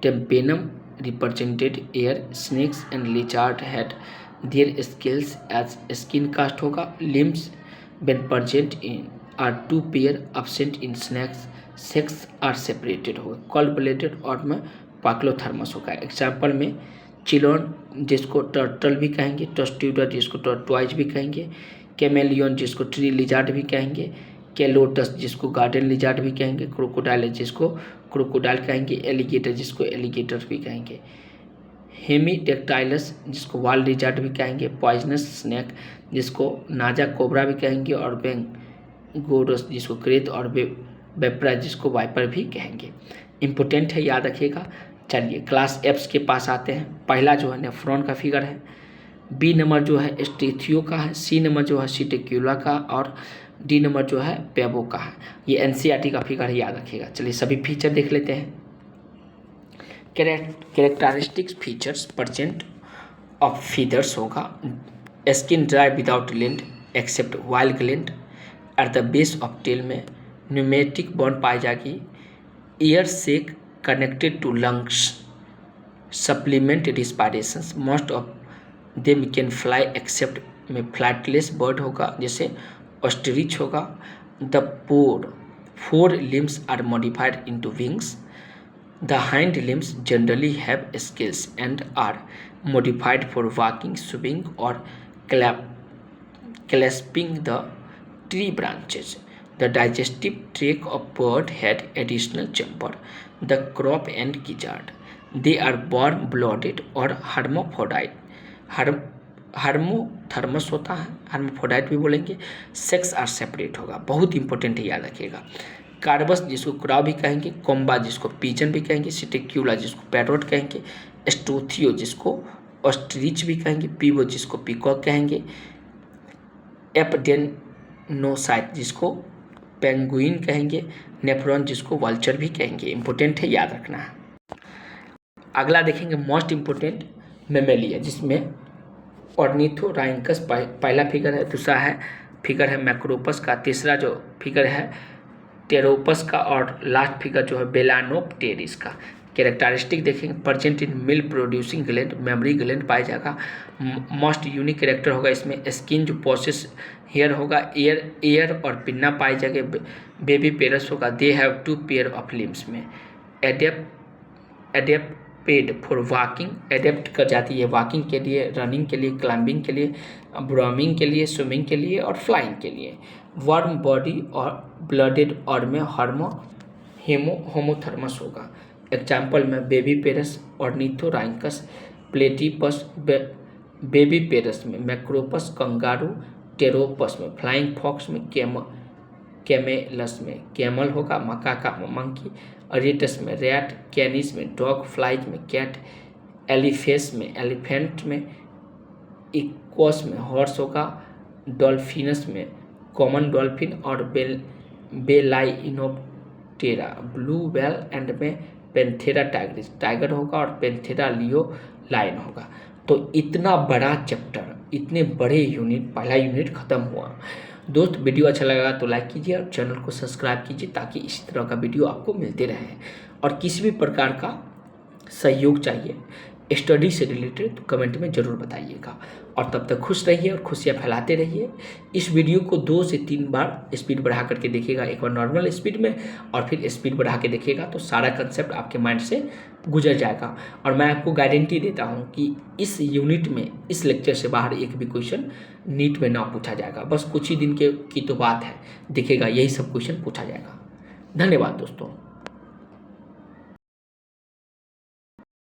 tympanum represented ear, snakes and lizard had their scales as skin cast होगा, limbs when present in are 2 pair, absent in snakes, sex are separated होगा, called blooded और में पाइक्लोथर्मस होगा, example में चिलोन जिसको टर्टल भी कहेंगे, टस्ट्यूडर जिसको टर्टवाइज भी कहेंगे, कैमेलियन जिसको ट्री लिजार्ड भी कहेंगे, कैलोटस जिसको गार्डन लिजार्ड भी कहेंगे, क्रोकोडाइल जिसको क्रोकोडाइल कहेंगे, एलिगेटर जिसको एलिगेटर भी कहेंगे, हेमीडेक्टाइलस जिसको वाल लिजार्ड भी कहेंगे, पॉइजनस स्नेक जिसको नाजा कोबरा भी कहेंगे, और बेंगोरस जिसको क्रेत, और वेप्रा जिसको वाइपर भी कहेंगे। इम्पोर्टेंट है, याद रखिएगा। चलिए क्लास एप्स के पास आते हैं। पहला जो है नेफ्रॉन का फिगर है, बी नंबर जो है स्टेथियो का है, सी नंबर जो है सिटिक्यूला का, और डी नंबर जो है पेबो का है। ये एनसीईआरटी का फिगर है, याद रखिएगा। चलिए सभी फीचर देख लेते हैं। Characteristics features present of feathers होगा। Skin dry without gland except oil gland. At the base of tail में न्यूमेटिक बॉन्ड पाई जाएगी। Air sacs connected to lungs supplement respirations. Most of them can fly except में flightless bird होगा, जैसे ostrich होगा। The forelimbs are modified into wings. The hind limbs generally have scales and are modified for walking, swimming, or clasping the tree branches. The digestive tract of bird had additional chamber. The crop and gizzard. They are warm-blooded or hermaphrodite. हार्मोथर्मस होता है, हार्मोफोडाइट भी बोलेंगे। Sex are separate होगा, बहुत important है, याद रखिएगा। कार्बस जिसको क्राव भी कहेंगे, कोम्बा जिसको पिजन भी कहेंगे, सिटिक्यूला जिसको पैरोट कहेंगे, स्टोथियो जिसको ऑस्ट्रिच भी कहेंगे, पीवो जिसको पीकॉक कहेंगे, एपडेनोसाइट जिसको पेंगुइन कहेंगे, नेफ्रॉन जिसको वल्चर भी कहेंगे। इंपॉर्टेंट है, याद रखना है। अगला देखेंगे मोस्ट इंपॉर्टेंट मेमेलिया, जिसमें ऑर्निथोराइंकस पहला फिगर है, दूसरा है फिगर है मैक्रोपस का, तीसरा जो फिगर है टेरोपस का, और लास्ट फिगर जो है बेलानोप्टेरिस का। कैरेक्टरिस्टिक देखेंगे, present in milk producing gland, memory gland पाया जाएगा। मोस्ट यूनिक कैरेक्टर होगा इसमें स्किन जो प्रोसेस हेयर होगा, एयर और पिन्ना पाए जाएंगे। बेबी पेरस होगा। They have 2 pair of limbs में। एडेप्टेड फॉर वॉकिंग, एडेप्ट कर जाती है वॉकिंग के लिए, रनिंग के लिए, क्लाइंबिंग के लिए, ब्रॉमिंग के लिए, स्विमिंग के लिए और फ्लाइंग के लिए। वार्म बॉडी और ब्लडेड और में होमोथर्मस होगा। एग्जाम्पल में बेबी पेरस, ऑर्निथोराइंकस, प्लेटिपस, बेबी पेरस में, मैक्रोपस, कंगारू, टेरोपस में, फ्लाइंग फॉक्स में, कैमेलस में कैमल होगा, मकाका में मंकी, रेटस में रैट, कैनिस में डॉग, फ्लाइज में कैट, एलिफेस में एलिफेंट में, इक्वस में हॉर्स होगा, डॉल्फिनस में कॉमन डॉल्फिन और बेलाइनोप्टेरा, ब्लू वेल एंड में पेंथेरा टाइग्रिस टाइगर होगा, और पेंथेरा लियो लायन होगा। तो इतना बड़ा चैप्टर, इतने बड़े यूनिट, पहला यूनिट खत्म हुआ। दोस्त वीडियो अच्छा लगा तो लाइक कीजिए और चैनल को सब्सक्राइब कीजिए, ताकि इसी तरह का वीडियो आपको मिलते रहे। और किसी भी प्रकार का सहयोग चाहिए स्टडी से रिलेटेड तो कमेंट में ज़रूर बताइएगा। और तब तक खुश रहिए और खुशियाँ फैलाते रहिए। इस वीडियो को 2 से 3 बार स्पीड बढ़ा करके देखिएगा, एक बार नॉर्मल स्पीड में और फिर स्पीड बढ़ा के देखिएगा, तो सारा कंसेप्ट आपके माइंड से गुजर जाएगा। और मैं आपको गारंटी देता हूँ कि इस यूनिट में, इस लेक्चर से बाहर एक भी क्वेश्चन नीट में ना पूछा जाएगा। बस कुछ ही दिन की तो बात है, देखिएगा यही सब क्वेश्चन पूछा जाएगा। धन्यवाद दोस्तों।